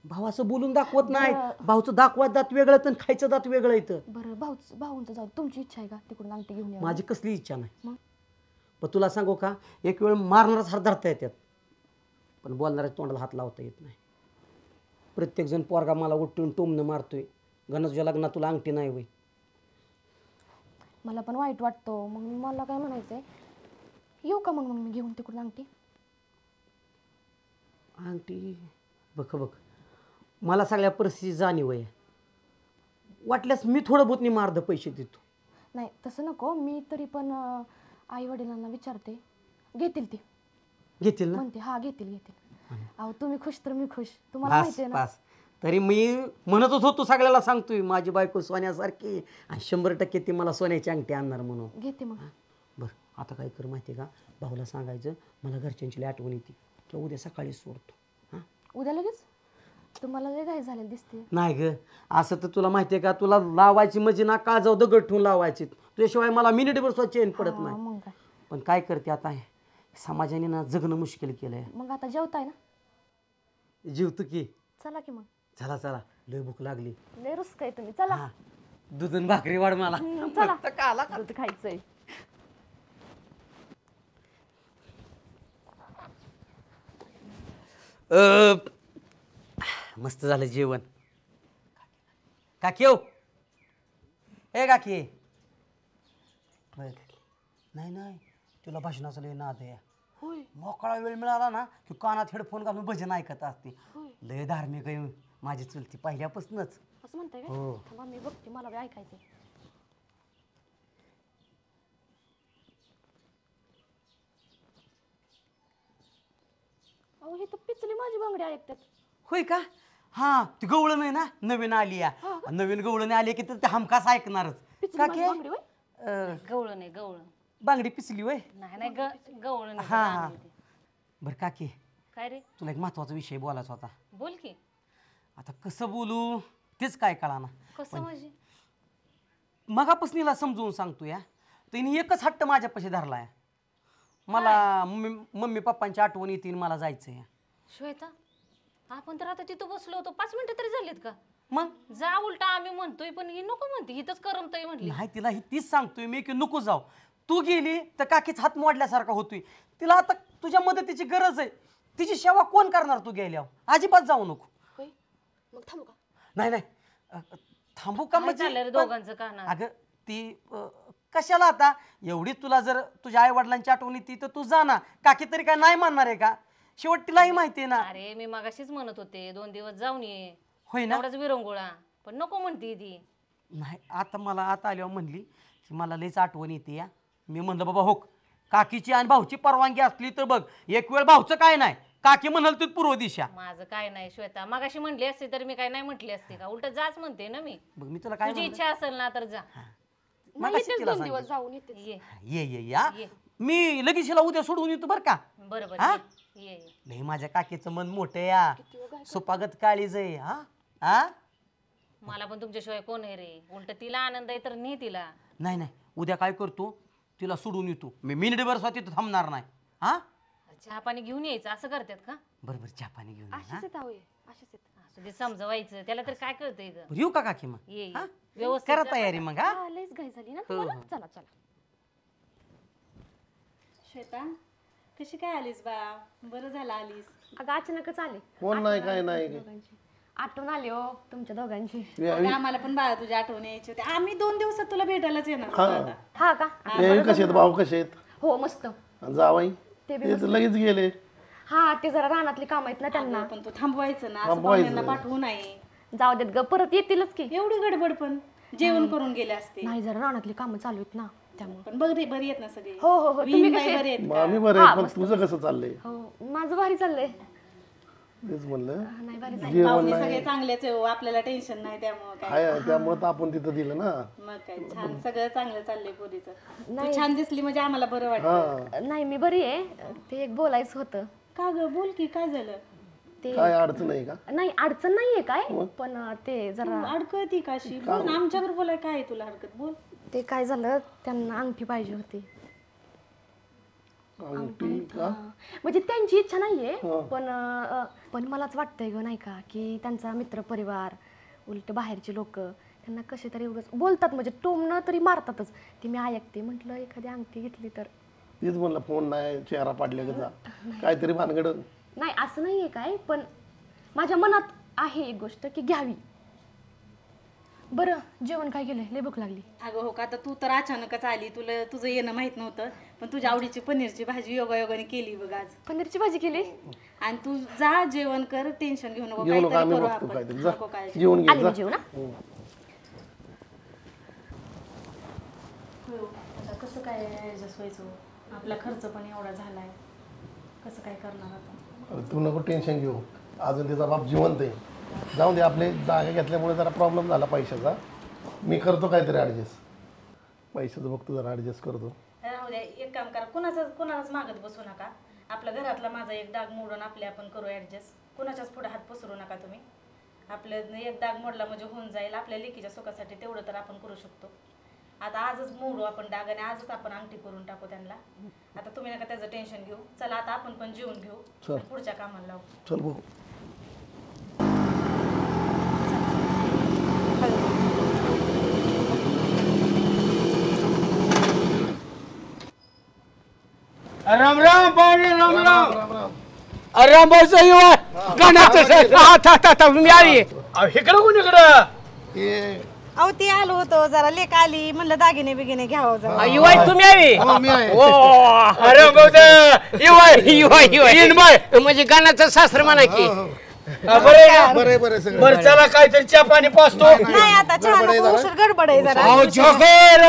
भाऊ असं बोलून दाखवत नाही. भाऊचं दाखवत दात वेगळं तर खायचं दात वेगळं येतं. बरं भाऊंचं जाऊ, तुमची इच्छा आहे का तिकडून अंगठी घेऊन यावी? माझी कसली इच्छा नाही. मग? पण तुला सांगू का, एक वेळ मारणारच हात धरता येतात, पण बोलणाऱ्या तोंडाला हात लावता येत नाही. प्रत्येकजण पोरगा मला उठून टोमणं मारतोय, गणेशच्या लग्नात तुला अंगठी नाही होय. मला पण वाईट वाटतो. मग मला काय म्हणायचंय, येऊ का मग मी घेऊन तिकडून अंगठी? अंगठी बघ बघ, मला सगळ्या परिस्थितीची जाणीव आहे. वाटल्यास मी थोडं बहुतनी मार्ध पैसे देतो. नाही तसं नको, मी तरी पण आई वडिलांना विचारते, घेतील ते. घेतील ना? म्हणते हा घेतील. अहो तुम्ही खुश तर मी खुश. तुम्हाला माहिती आहे ना. तरी मी म्हणतच होतो सगळ्याला सांगतोय माझी बायको सोन्यासारखी आणि 100% ती मला सोन्याची अंगठी आणणार म्हणून. घेते मग. बरं आता काय कर माहिती आहे का, भाऊला सांगायचं मला घरच्यांची आठवण येते किंवा उद्या सकाळी सोडतो. हां उद्या लगेच? तुम्हाला लय काय झालेलं दिसते. नाही ग, असं तर तुला माहिती आहे का, तुला लावायची म्हणजे ना काळजाव दगड ठेवून लावायची. तुझ्याशिवाय मला मिनिटभर सुद्धा चेन पडत नाही. पण काय करते आता, समाजाने ना जगणं मुश्किल केलंय. मग आता जेवताय ना? जीवतो की. चला की मग. चला चला, लय भूक लागली. लय रुस्क आहे तुम्ही. चला दूध आणि भाकरी वाढ मला. चला दूध खायचंय. मस्त झालं जेवण. काकी हो, ए काकी. नाही नाही, तुला भाषणाचा लय नाद आहे. मोकळा वेळ मिळाला ना की कानात हेडफोन घालून भजन ऐकत असते. लय धार्मिक आहे माझी चुलती पहिल्यापासूनच. असं म्हणताय का? हो. थांबा मी बघते, मला काय ऐकायचंय. अहो हे तर पिचली माझी बांगडी ऐकतात. होय का? हा ती गवळण आहे ना नवीन आली या. नवीन गवळण आली की तर ते हमखास ऐकणारच. गवळण आहे गवळण. बांगडी पिचली वय? नाही नाही गवळण. हा बर काकी, काय रे? तुला एक महत्वाचा विषय बोलायचा होता. बोल की. आता कसं बोलू तेच काय कळाना. कसं म्हणजे? मगापासून समजून सांगतो या, तिने एकच हट्ट माझ्यापाशी धरलाय. मला मम्मी पप्पांची आठवण येते, मला जायचंय. श्वेता आपण तर आता तिथं बसलो होतो, 5 मिनिटं तरी झालीत का? मग जा, उलटा आम्ही म्हणतोय पण ही नको म्हणते, हिथंच करमतय म्हटली. नाही तिला ही तीच सांगतोय मी की नको जाऊ. तू गेली तर काकीच हात मोडल्यासारखा होतोय. तिला आता तुझ्या मदतीची गरज आहे. तिची सेवा कोण करणार तू गेल्यावर? अजिबात जाऊ नको. मग थांबू का? नाही नाही थांबू का म्हणजे दोघांचं का ना? अगं ती कशाला आता एवढी तुला जर तुझ्या आई वडिलांची आठवण येते तर तू जा ना. काकी तरी काय नाही म्हणणार आहे का? शेवट तिलाही माहिती आहे ना. अरे मी मगाशीच म्हणत होते 2 दिवस जाऊन ये. होय ना? एवढाच विरंगुळा, पण नको म्हणते ती. नाही आता मला आता आल्यावर म्हणली की मला लईच आठवण येते या. मी म्हणलं बाबा हो, काकीची आणि भाऊची परवानगी असली तर बघ. एक वेळ भाऊचं काय नाही काकी म्हणाल तू पूर्व दिशा. माझं काय नाही श्वेता, मगाशी म्हणली असती तर मी काय नाही म्हटली असती का? उलट जाच म्हणते ना मी. बघ मी तुला काय तुझी इच्छा असेल ना तर जा. मगाशी तिला 2 दिवस सांगितलं. जाऊन येते. ये या मी लगेच हिला उद्या सोडून येतो बरं का. बरोबर हा? ये. नाही माझ्या काकीचं मन मोठं या सुपागत काळीज आहे. हा हा मला पण तुमच्याशिवाय कोण आहे रे? उलट तिला आनंद आहे तर नाही तिला. नाही नाही उद्या काय करतो तिला सोडून येतो मी. मिनिटभर स्वतः तिथं थांबणार नाही. हा चहा पाणी घेऊन यायचं असं करतात का? बरोबर चहा पाणी घेऊन ये, हा? असू दे समजवायचं त्याला तर काय कळतंय ग. बरं, येऊ का काकी मग? ये हा? व्यवस्थित करा जा तयारी बरं. मग. हा हा, लयच घाई झाली ना हो, तुम्हाला. हो. चला चला. श्वेता कशी काय आलीस बा? बरं झालं आलीस. अगं अचानकच आले. कोण नाही काय नाही आठवण आली हो तुमच्या दोघांची. अगं, आम्हाला पण बाळा तुझी आठवण यायची होती. आम्ही 2 दिवसात तुला भेटायलाच येणार हा. होतो आता. हा का? हे कसे आहेत भाऊ कसे आहेत हो मस्त. जावाई ते बी ते मस्त. तर लगेच गेले. हा ते जरा रानातली काम आहेत ना त्यांना. पण तू थांबवायचं ना, असं थांबवायचं. पाहुण्यांना पाठवू नये. जाऊ देत ग, परत येतीलच की. एवढी गडबड पण जेवण करून गेले असते. नाही जरा रानातली कामं चालू आहेत ना त्यामुळे. पण बरी बरी आहेत ना सगळी? हो हो हो. तुम्ही विहीनबाई कसे बरी आहेत मग का? आम्ही बरे हा, पण मस्त. तुझं कसं चाललंय? हो माझं भारी चाललंय. तेच म्हणलं नाही भारी जेवण पाहुणे नाही सगळे चांगलेच आहे हो, आपल्याला टेन्शन नाही त्यामुळे काय. आहे त्यामुळे तर आपण तिथं दिलं ना. मग काय छान सगळं चांगलं चाललंय पोरीचं. नाही. तू छान दिसली म्हणजे आम्हाला बरं वाटतं. नाही मी बरी आहे. ते एक बोलायचं होतं. का ग बोल की काय झालं? ते काय अडचण आहे का? नाही अडचण नाहीये काय पण ते जरा अडकळती काशी बोल आमच्यावर बोलाय काय आहे तुला हरकत? बोल. ते काय झालं त्यांना अंगठी पाहिजे होती. अंगठी का? म्हणजे त्यांची इच्छा नाहीये हा. पण मलाच वाटतंय ग नाही का की त्यांचा मित्र परिवार उलट बाहेरचे लोक त्यांना कसे तरी उगाच बोलतात म्हणजे टोमणं तरी मारतातच. ते मी ऐकते म्हटलं एखादी अंगठी घेतली तर. तीच म्हणलं फोन नाही चेहरा पाडले का काहीतरी भानगड. नाही असं नाहीये काय पण माझ्या मनात आहे एक गोष्ट की घ्यावी. बरं जेवण काय केलंय? लय भूक लागली. अगं हो का आता तू तर अचानकच आली, तुला तुझं येणं माहित नव्हतं पण तुझ्या आवडीची पनीरची भाजी योगायोगाने केली बघ आज. पनीरची भाजी केली आणि तू जा जेवण कर, टेन्शन घेऊ नको. घेऊ नका काहीतरी आम्ही करू बघतो आपण. काहीतरी जा नको काळजी. जेवण घे आली जा. मी जेवण. हं. हो, आता कसं काय ऍडजस्ट व्हायचं? आपला खर्च पण एवढा झालाय, कसं काय करणार आता? अरे तू नको टेन्शन घेऊ, अजून त्याचा बाप जिवंत आहे. जाऊ दे, आपले जागा घेतल्यामुळे जरा प्रॉब्लेम झाला पैशाचा. मी करतो काहीतरी ॲडजस्ट. पैशाचं बघतो जरा ॲडजस्ट करतो. राहू द्या, एक काम करा, कुणालाच मागत बसू नका. आपल्या घरातला माझा एक डाग मोडून आपले आपण करू ॲडजस्ट. कुणाच्याच पुढे हात पसरू नका तुम्ही. आपलं एक डाग मोडला म्हणजे होऊन जाईल. आपल्या लेकीच्या सुखासाठी तेवढं तर आपण करू शकतो. आता आजच मोडू आपण डाग आणि आजच आपण अंगठी करून टाकू त्यांना. आता तुम्ही नका त्याचं टेन्शन घेऊ. चला आता आपण पण जेवून घेऊ आणि पुढच्या कामाला लावू. चल बघू. राम राम पाहुणे, राम राम. रामभाऊचा युवा गाण्याचं मी आली. इकडं कोण इकडं? अहो ती आलो होतो जरा लेक आली म्हणलं दागिने बिगिने घ्यावं जरा. युवा तुम्ही आली? मी आहे. रामभाऊचा युवा म्हणजे गाण्याचं सासर म्हणा की. बरं चला काहीतरी चहा पाणी पाचतो. नाही आता चहा नको, उशीर गडबड आहे जरा. अहो झोकर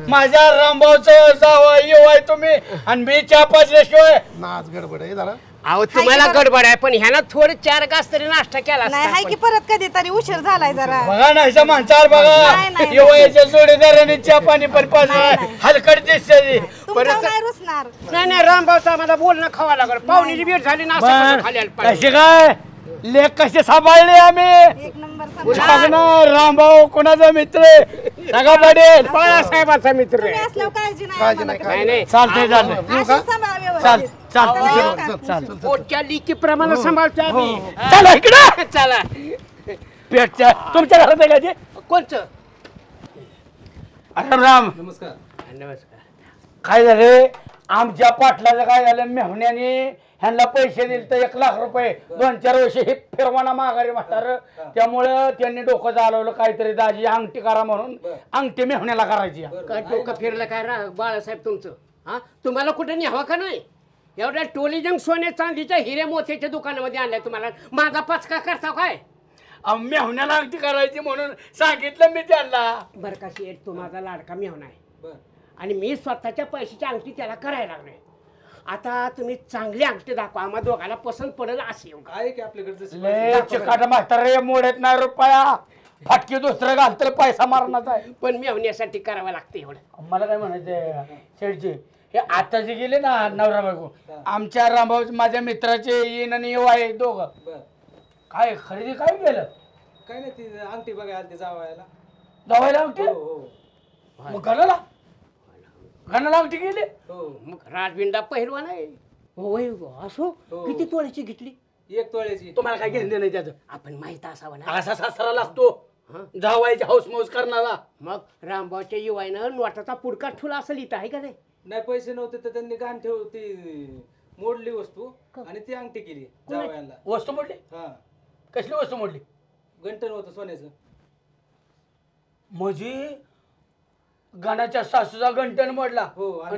माझ्या रामभाऊचं जावा युवा तुम्ही आणि मी चहा पाचल्याशिवाय नाच गडबड आहे जरा. अहो तुम्हाला गडबड आहे पण ह्यानं थोडं 4 घास तरी नाश्ता केला नाही हाय की परत कधीतरी उशीर झालाय जरा. बघा नाही माणसावर बघा युवाच्या जोडीदाराने चहा पाणी पण पाजलं हलकट दिसते. तुमचं नाही रुसणार. नाही रामभाऊचा मला बोलणं खावा लागल. पाहुणीची भेट झाली नाश्ता खाली कसे काय लेख कसे सांभाळले आम्ही. एक नंबर रामभाऊ कोणाचा मित्र सगळा पडेल बाळासाहेबाचा मित्र तुम्ही असल्यावर काळजी नाही काळजी आम्हाला. नाही नाही चालतंय चालतंय. असं सांभाळा चाल व्यवस्थित. चाल पोटच्या लिकी प्रमाणे सांभाळतो आम्ही. चला इकडे चला पेटच्या तुमच्या घरात आहे का ते? कोणचं? राम नमस्कार. काय झालं आमच्या पाटलाचं काय झालं मेहण्याने ह्यांना पैसे दिले तर 1 लाख रुपये 2-4 वर्ष हे फिरवाना माघारी म्हातार. त्यामुळं त्यांनी डोकं चालवलं काहीतरी दाजी अंगठी करा म्हणून. अंगठी मेहण्याला करायची. काय डोकं फिरलं काय बाळासाहेब तुमचं? हा तुम्हाला कुठे न्यावं का नाही? एवढ्या टोलीजंग सोने चांदीच्या हिरे मोत्याच्या दुकानामध्ये आणल्या तुम्हाला. माझा पचका करता काय? मेहण्याला अंगठी करायची म्हणून सांगितलं मी त्यांना. बरं का शेठ, तो माझा लाडका मेहणा आहे आणि मी स्वतःच्या पैशाची अंगठी त्याला करायला लागलोय. आता तुम्ही चांगली अंगठी दाखवा आम्हा दोघाला पसंत पडेल असे काय की आपल्याकडे लय चिकाट म्हातारे मोडत नाही रुपया फाटकी दुसरं घाल तर पैसा मारणार आहे. पण मेवण्यासाठी करावं लागतं एवढं. मला काय म्हणायचं शेठजी हे आता जे गेले ना नवरा बायको आमच्या रामभाऊ माझ्या मित्राचे येण आणि येऊ आहे दोघं काय खरेदी काय केलं काय नाही ती अंगठी बघायला ते जावायला जावायला अंगठी मग घराला अंगठी गेली मग राजबिंडा पहिलवान आहे. होय असो किती तोळ्याची घेतली? 1 तोळ्याची. तुम्हाला काय घेणं नाही त्याचं आपण माहित असावं ना. असा सासरा लागतो जावायची हौसमौस करणारा. मग रामभाऊच्या युवाईनं नोटाचा पुडका ठुला असं लिहित आहे का नाही? नाही पैसे नव्हते तर त्यांनी गाण ठेव ती मोडली वस्तू आणि ती अंगठी केली जावयाला. वस्तू मोडली? हा. कसली वस्तू मोडली? गंटन होतं सोन्याचं. म्हणजे गाण्याच्या सासूचा गंटन मोडला. हो आणि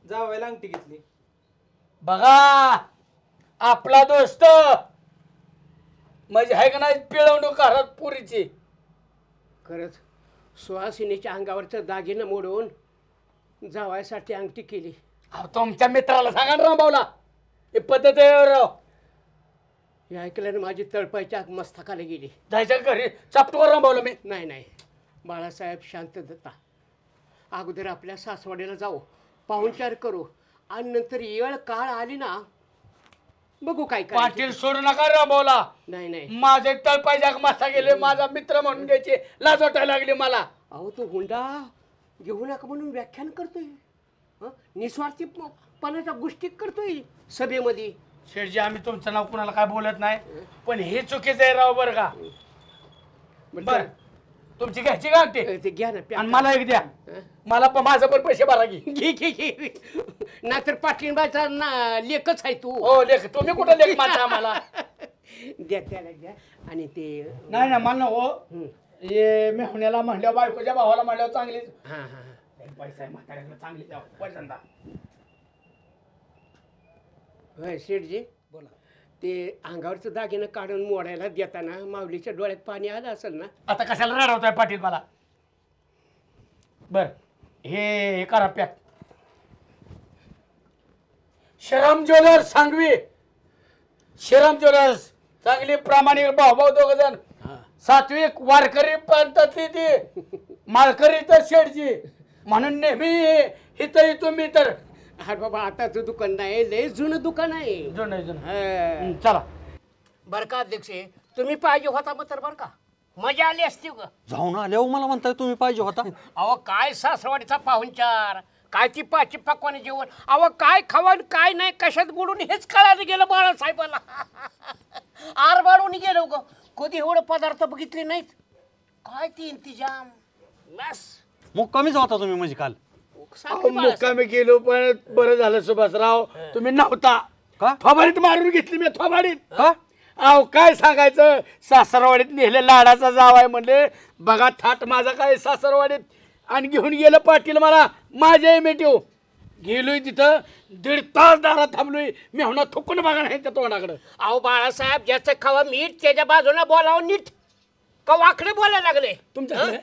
जावयाला अंगठी घेतली. बघा आपला दोस्त म्हणजे आहे का नाही पिळवणूक घरात पुरीची. खरंच सुहासिनीच्या अंगावरचं दागिनं मोडून जावायसाठी अंगठी केली. तुमच्या मित्राला सांगा ना रामभाऊला हे पद्धत आहे राव. हे ऐकल्याने माझी तळपायच्या मस्तकाला गेली. जायच्या घरी चापटो रामभाऊला मी. नाही बाळासाहेब शांतता. अगोदर आपल्या सासवाडीला जाऊ पाहुणचार करू आणि नंतर येळ काळ आली ना बघू काय काय. पाटील सोडू नका रामभाऊला. नाही माझे तळपायच्या मस्ता गेले माझा मित्र म्हणून घ्यायचे लाज वाटायला लागली मला. अहो तो हुंडा घेऊ नका म्हणून व्याख्यान करतोय. निस्वार्थीपणाच्या गोष्टी करतोय सभेमध्ये. शेठजी आम्ही तुमचं नाव कुणाला काय बोलत नाही पण हे चुकीचं आहे राव बरं का. बर तुमची घ्यायची का ते घ्या ना आणि मला एक द्या. मला पण माझं पण पैसे भरा घे नाहीतर पाटलीबाईचा लेखच आहे तू. हो लेख. तुम्ही कुठं लेख मानता आम्हाला? द्या त्याला द्या. आणि ते नाही ना मला हो हे मेहण्याला म्हणल्यावर बायकोच्या भावाला म्हणल्यावर चांगलीच पैसा आहे म्हाताऱ्याला चांगली द्या पैसा. होय शेठजी बोला. ते अंगावरचं दागिनं काढून मोडायला देताना माऊलीच्या डोळ्यात पाणी आलं असेल ना. आता कशाला रडवतोय पाटील मला? बर हे करा pack. Shriram jewellers Sangvi. Shriram jewellers चांगली प्रामाणिक भाऊ दोघ जण सात्विक वारकरी पंथातली ती माळकरी तर शेठजी म्हणून नेहमी हिथं तुम्ही तर. अरे बाबा आताचं दुकान नाही लय जुनं दुकान आहे. जुनं चला बरं का अध्यक्ष तुम्ही पाहिजे होता मग तर बरं का मजा आली असती ग. जाऊन आल्यावर मला म्हणताय तुम्ही पाहिजे होता. अहो काय सासरवाडीचा पाहुणचार काय ती पाची पकवाने जेवण. अहो काय खावण काय नाही कशात बुडून हेच कळायला गेलं बाळासाहेबाला. आरबाडून गेलो ग. कधी एवढं पदार्थ बघितले नाहीत. काय ती इंतिजाम बस. मुक्कामीच होता तुम्ही म्हणजे काल. मुक्कामी गेलो पण बरं झालं सुभाषराव तुम्ही नव्हता. का थोबाडीत मारून घेतली मी थोबाडीत. का अहो काय सांगायचं सासरवाडीत नेले लाडाचा जावाय म्हणले बघा थाट माझा काय सासरवाडीत आणि घेऊन गेलं पाटील मला माझ्या मेटीव. गेलोय तिथं 1.5 तास दारात थांबलोय मी होणार थुकून बघा नाही त्या तोंडाकडं. अहो बाळासाहेब ज्याचं खावा मीठ त्याच्या बाजूला बोलावं नीट का वाकडे बोलायला लागले तुमचं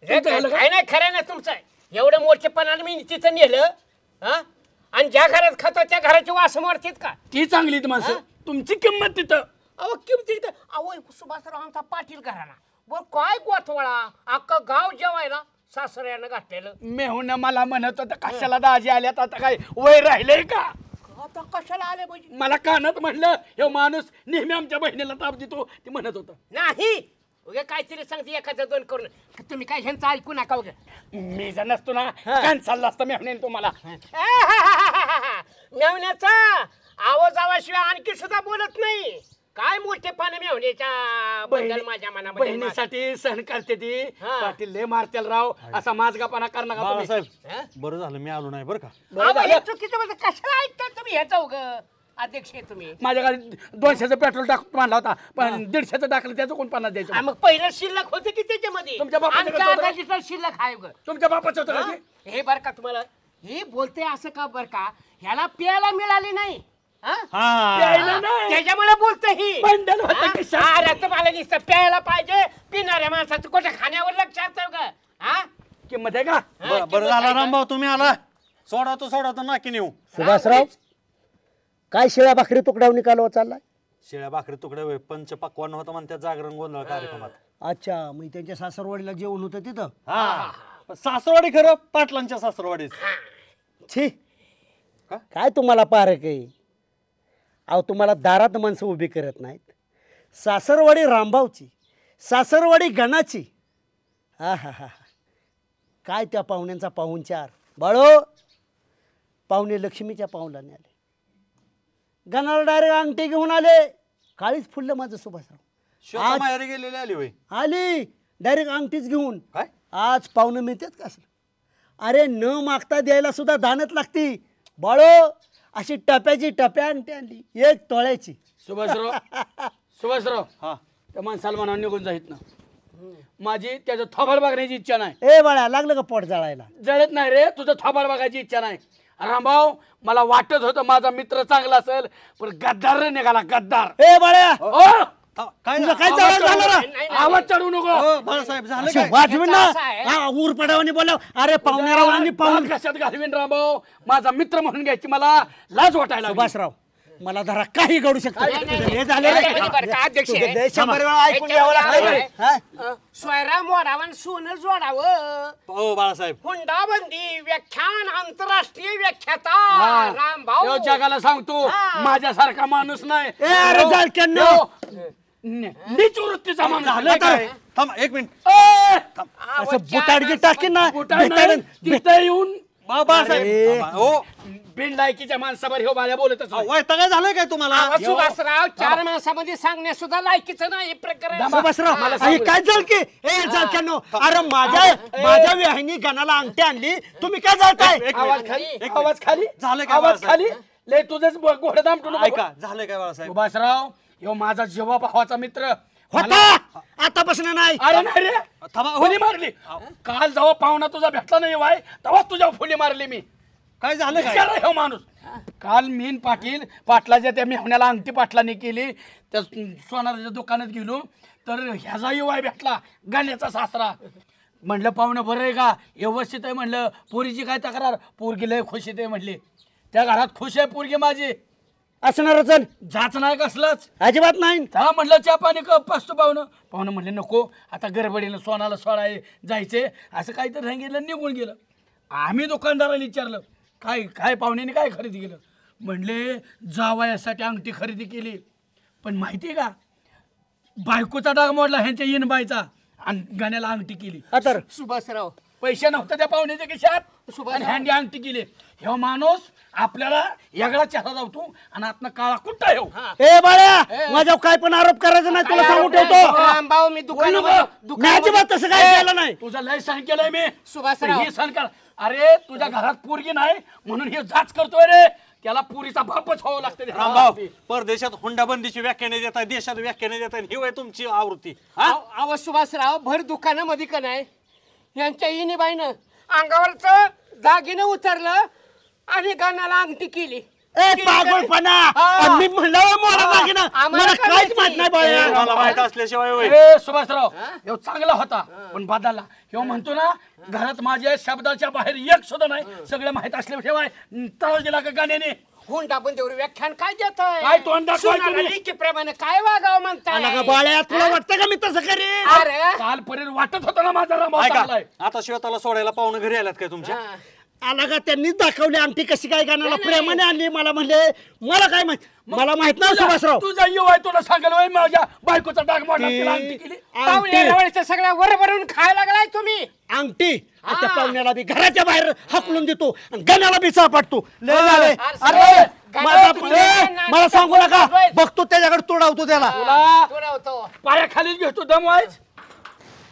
काय नाही खरं नाही तुमचं. एवढं मोठेपणाने मी तिथं नेलं आणि ज्या घरात खातो त्या घराची वास मारतात का? ती चांगली माणसं तुमची किंमत तिथं. अहो किंमत तिथं. अहो सुभाषराव आमचा पाटील घराणा बर काय गोठवळा अख्खं गाव जेवायला सासऱ्यानं घातलेलं. मेहून मला म्हणत होतं कशाला दाजी आल्यात आता काय वय राहिलंय का? आता कशाला आले पाहिजे मला कानात म्हणलं हे माणूस नेहमी आमच्या बहिणीला ताप देतो ते म्हणत होतं. नाही उगे काहीतरी सांगते एखादं दोन करून तुम्ही काय ह्यांचं ऐकू नका उगे. मी जर नसतो ना कान चालला असतं मेहण्याने तुम्हाला. मेवण्याचा आवाज आवाशिवाय आणखी सुद्धा बोलत नाही. काय मोठे पाने मेवण्याच्या बद्दल माझ्या मनामध्ये. बहिणीसाठी सहन करते ती पाटील लय मारतेल राव असा माझगापणा करणार का तुम्ही? बाळासाहेब बरं झालं मी आलो नाही बरं का. चुकीचं बोलत कशाला ऐकता तुम्ही ह्याचा उग अध्यक्ष तुम्ही. माझ्या गाडीत 200चं पेट्रोल मांडला होता पण 150चं टाकलं त्याचं कोण 50 द्यायचं. मग पहिलं शिल्लक होते की त्याच्यामध्ये तुमच्या बापाचं शिल्लक आहे ग. तुमच्या बापाचं होतं हे बरं का तुम्हाला हे बोलते असं का बरं का ह्याला प्यायला मिळाली नाही त्याच्यामुळे बोलते ही. अरे तुम्हाला दिसतं प्यायला पाहिजे पिणाऱ्या माणसाचं कुठे खाण्यावर लक्ष असतं ग. किंमत आहे का? बरं झालं रामभाऊ तुम्ही आला. सोडा तो नाकी नेऊ. सुभाषराव काय शिळ्या भाकरी तुकड्यावनी कालवा चाललाय? शेळ्या भाकरी तुकडे पंच पक्वान होतं म्हणतात जागरण गोंधळ कार्यक्रमात. अच्छा, मग त्यांच्या सासरवाडीला जेवण होतं तिथं? हा सासरवाडी खरं पाटलांच्या सासरवाडीच. छी, काय तुम्हाला पारक आहे? अहो तुम्हाला दारात माणसं उभी करत नाहीत. सासरवाडी रामभाऊची, सासरवाडी गणाची. हा हा हा, काय त्या पाहुण्यांचा पाहुणचार. बाळो, पाहुणे लक्ष्मीच्या पावलाने आले, गणाला डायरेक्ट अंगठी घेऊन आले. काळीच फुललं माझं सुभाषराव. माहेरी गेलेली आली होय? आली डायरेक्ट अंगठीच घेऊन. आज पाहुणं मिळतात का असं? अरे न मागता द्यायला सुद्धा दानत लागती. बाळो, अशी टप्याची टप्या अंगठी आणली, 1 तोळ्याची. सुभाषराव त्या माणसाला म्हणा निघून जाईत ना, माझी त्याचं थोबाड बघण्याची इच्छा नाही. ए बाळा, लागलं का पोट जळायला? जळत नाही रे, तुझं थोबाड बघायची इच्छा नाही. रामभाऊ, मला वाटत होतं माझा मित्र चांगला असेल, पण गद्दार रे निघाला, गद्दार. ए बाळ्या, काय आवाज चढू नको. बाळासाहेब झालं वाजवीन ना, ऊर पडावणी बोलाव. अरे पाहुण्यारावांनी पाहून कशात घालवीन रामभाऊ? माझा मित्र म्हणून घ्यायची मला लाज वाटायला. सुभाषराव, मला जरा काही घडू शकतं. हे झालं स्वयरा मोडावं सोनं जोडावं. हो बाळासाहेब. हुंडाबंदी व्याख्यान आंतरराष्ट्रीय व्याख्याता रामभाऊ. जगाला सांगतो माझ्यासारखा माणूस नाही. नीच वृत्तीचा माणूस. झालं काय? थांब 1 मिनिट. असं बुटाडगी टाकीन ना तिथं येऊन बाळासाहेब. हो, बिनलायकीच्या माणसावर हो बाळ्या बोलतच काय झालंय काय तुम्हाला? सुभाषराव, 4 माणसामध्ये सांगण्यास सुद्धा लायकीचं नाही प्रकरण. सुभाषराव, काय झालं की? ए जालक्यानो, अरे माझ्या विहानी गणाला अंगठी आणली, तुम्ही काय जाळताय? आवाज खाली झालं काय? आवाज खाली. लय तुझंच घोडं दामटून ऐका, झालंय काय बाळासाहेब? सुभाषराव, ह्यो माझा जेव्हा भावाचा मित्र होता, आतापासून नाही. अरे नाही रे, फुली मारली. काल जेव्हा पाहुणा तुझा भेटला नाही वाय, तेव्हा तुझ्या फुली मारली मी. काय झालं काय? हो माणूस. काल मीन पाटलाच्या त्या मेहण्याला अंगठी पाटलाने केली. त्या सोनाराच्या दुकानात गेलो तर ह्याचा युवाय भेटला, गाण्याचा सासरा. म्हणलं पाहुणं बरं आहे का, व्यवस्थित आहे म्हणलं. पोरीची काय तक्रार? पोरगी लय खुश आहे म्हणले. त्या घरात खुश आहे पोरगी माझी. असणारच जाच नाही कसलंच, अजिबात नाही. हा म्हणलं चहा पाणी पाचतो पाहुणं म्हणले नको, आता गडबडीनं सोनाला सोडाय जायचे असं काहीतरी सांगितलं, निघून गेलं. आम्ही दुकानदाराला विचारलं काय काय पाहुण्याने काय खरेदी केलं. म्हणले जावयासाठी अंगठी खरेदी केली. पण माहिती आहे का, बायकोचा डाग मोडला ह्यांच्या येनबाईचा आणि गाण्याला अंगठी केली. तर सुभाषराव, पैसे नव्हते त्या पाहुण्याच्या खिशात, हँडी अंगठी केली. ह्यो माणूस आपल्याला यागळा चेहरा लावतो आणि आतनं काळा कुठं येऊ. ए बाळ्या, माझ्यावर काय पण आरोप करायचा नाही, तुला सांगून ठेवतो. रामभाऊ, मी अजिबात तसं काय केलं नाही. तुझा लय सण केलंय मी. सुभाषराव, हे सण कर. अरे तुझ्या घरात पोरगी नाही म्हणून हे जाच करतोय रे. त्याला पुरीचा बापच व्हावं लागतं. रामभाऊ, परदेशात हुंडाबंदीची व्याख्याने देताय, देशात व्याख्याने देताय, ही वय तुमची आवृत्ती. अव सुभाषराव, भर दुकानामध्ये का नाही यांच्या इनीबाईनं अंगावरचं दागिनं उतरलं आणि गाण्याला अंगठी केली. ए पागलपणा, मी म्हणलं मोडा दागिनं, मला काहीच माहित नाही बाळा. मला माहित असल्याशिवाय होय. ए सुभाषराव, ह्यो चांगला होता पण बदलला. ह्यो म्हणतो ना घरात माझ्या शब्दाच्या बाहेर एक सुद्धा नाही, सगळं माहित असल्याशिवाय त्रास दिला का गाण्याने. हुंडाबंदीवर व्याख्यान काय देतोय? काय तोंड दाखवायचं प्रमाणे काय वागावं म्हणताय? बाळ्या, तुला वाटतं का मी तसं करेन? अरे कालपर्यंत वाटत होतं ना माझा राम चांगलाय. आता श्वेताला सोडायला पाहुणे घरी आल्यात काय तुमच्या? आला का, त्यांनीच दाखवली अंगठी कशी काय गाण्याला प्रेमाने आणली. मला म्हणले मला काय माहित, मला माहित नाही सुभाषराव. तुझा येऊ आहे तुला सांगेल माझ्या बायकोचा डाग मोडला, तिला अंगठी केली. सगळ्या वरभरून खायला लागलाय तुम्ही. अंगठी त्या पाहुण्याला बी घराच्या बाहेर हकलून देतो आणि गाण्याला बी चापाटतो. अरे मला सांगू नका, बघतो त्याच्याकडे तोडावतो त्याला. पायाखालीच घेतो दमवायच.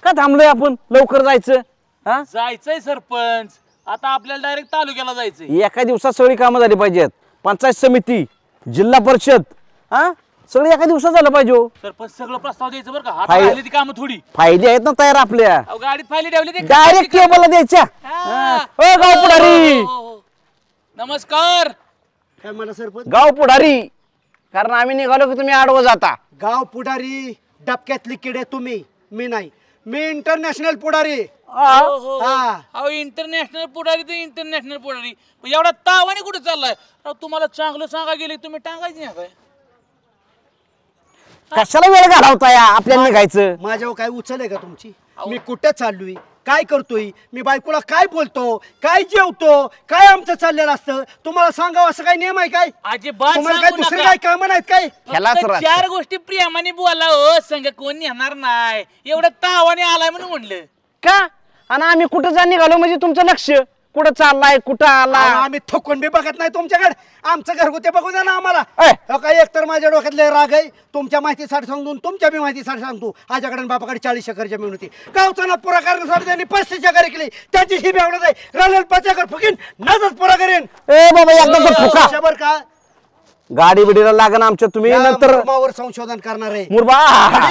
का थांबलोय आपण, लवकर जायचं. जायचंय सरपंच, आता आपल्याला डायरेक्ट तालुक्याला जायचंय. एका दिवसात सगळी कामं झाली पाहिजेत. पंचायत समिती, जिल्हा परिषद, सगळं एका दिवसात झालं पाहिजे. सरपंच सगळं प्रस्ताव द्यायचं बरं का, आता ती कामं थोडी फायली आहेत ना तयार आपल्या. गाडीत फायली ठेवली ते डायरेक्ट टेबलला द्यायच्या. गाव पुढारी नमस्कार. काय मला सरपंच? गाव पुढारी, कारण आम्ही निघालो की तुम्ही आडवं जाता. गाव पुढारी डबक्यातली किडे तुम्ही, मी नाही. मी इंटरनॅशनल पुढारी. अहो इंटरनॅशनल पुढारी तर इंटरनॅशनल पुढारी, पण एवढा तावाने कुठे चाललाय राव? तुम्हाला चांगलं सांगा गेले तुम्ही टांगायचं नाही काय? कशाला वेळ घालवताय? आपल्याला निघायचं. माझ्यावर काय उचल आहे का तुमची? मी कुठे चाललोय, काय करतोय, मी बायकोला काय बोलतो, काय जेवतो, काय आमचं चाललेलं असतं तुम्हाला सांगावं असं काय नियम आहे काय? अजिबात तुम्हाला काय दुसरे काय काम नाहीत काय? फक्त 4 गोष्टी प्रेमाने बोला हो, संग कोण येणार नाही. एवढं तावाने आलाय म्हणून म्हणलं. का? आणि आम्ही कुठं जा निघालो म्हणजे तुमचं लक्ष कुठं चाललाय, कुठं आला? आम्ही थकून बी बघत नाही तुमच्याकडे. आमचं घरगुती बघू द्या ना आम्हाला. काय एकतर माझ्या डोक्यातले राग आहे, तुमच्या माहितीसाठी सांगतो, तुमच्या बी माहितीसाठी सांगतो. आजच्याकडे बापाकडे 40 एकर जमीन होती. गावचा नाद पुरा करण्यासाठी त्यांनी 35 एकर केली. त्याची ही बेवडत आहे. राहिलेलं 5 एकर फुकीन नादच पुरा करेन. ए बाबा एकदा फुका बरं का? गाडी बिडीला लागण आमच्या. तुम्ही नंतर मुरमावर संशोधन करणार आहे. मुरबा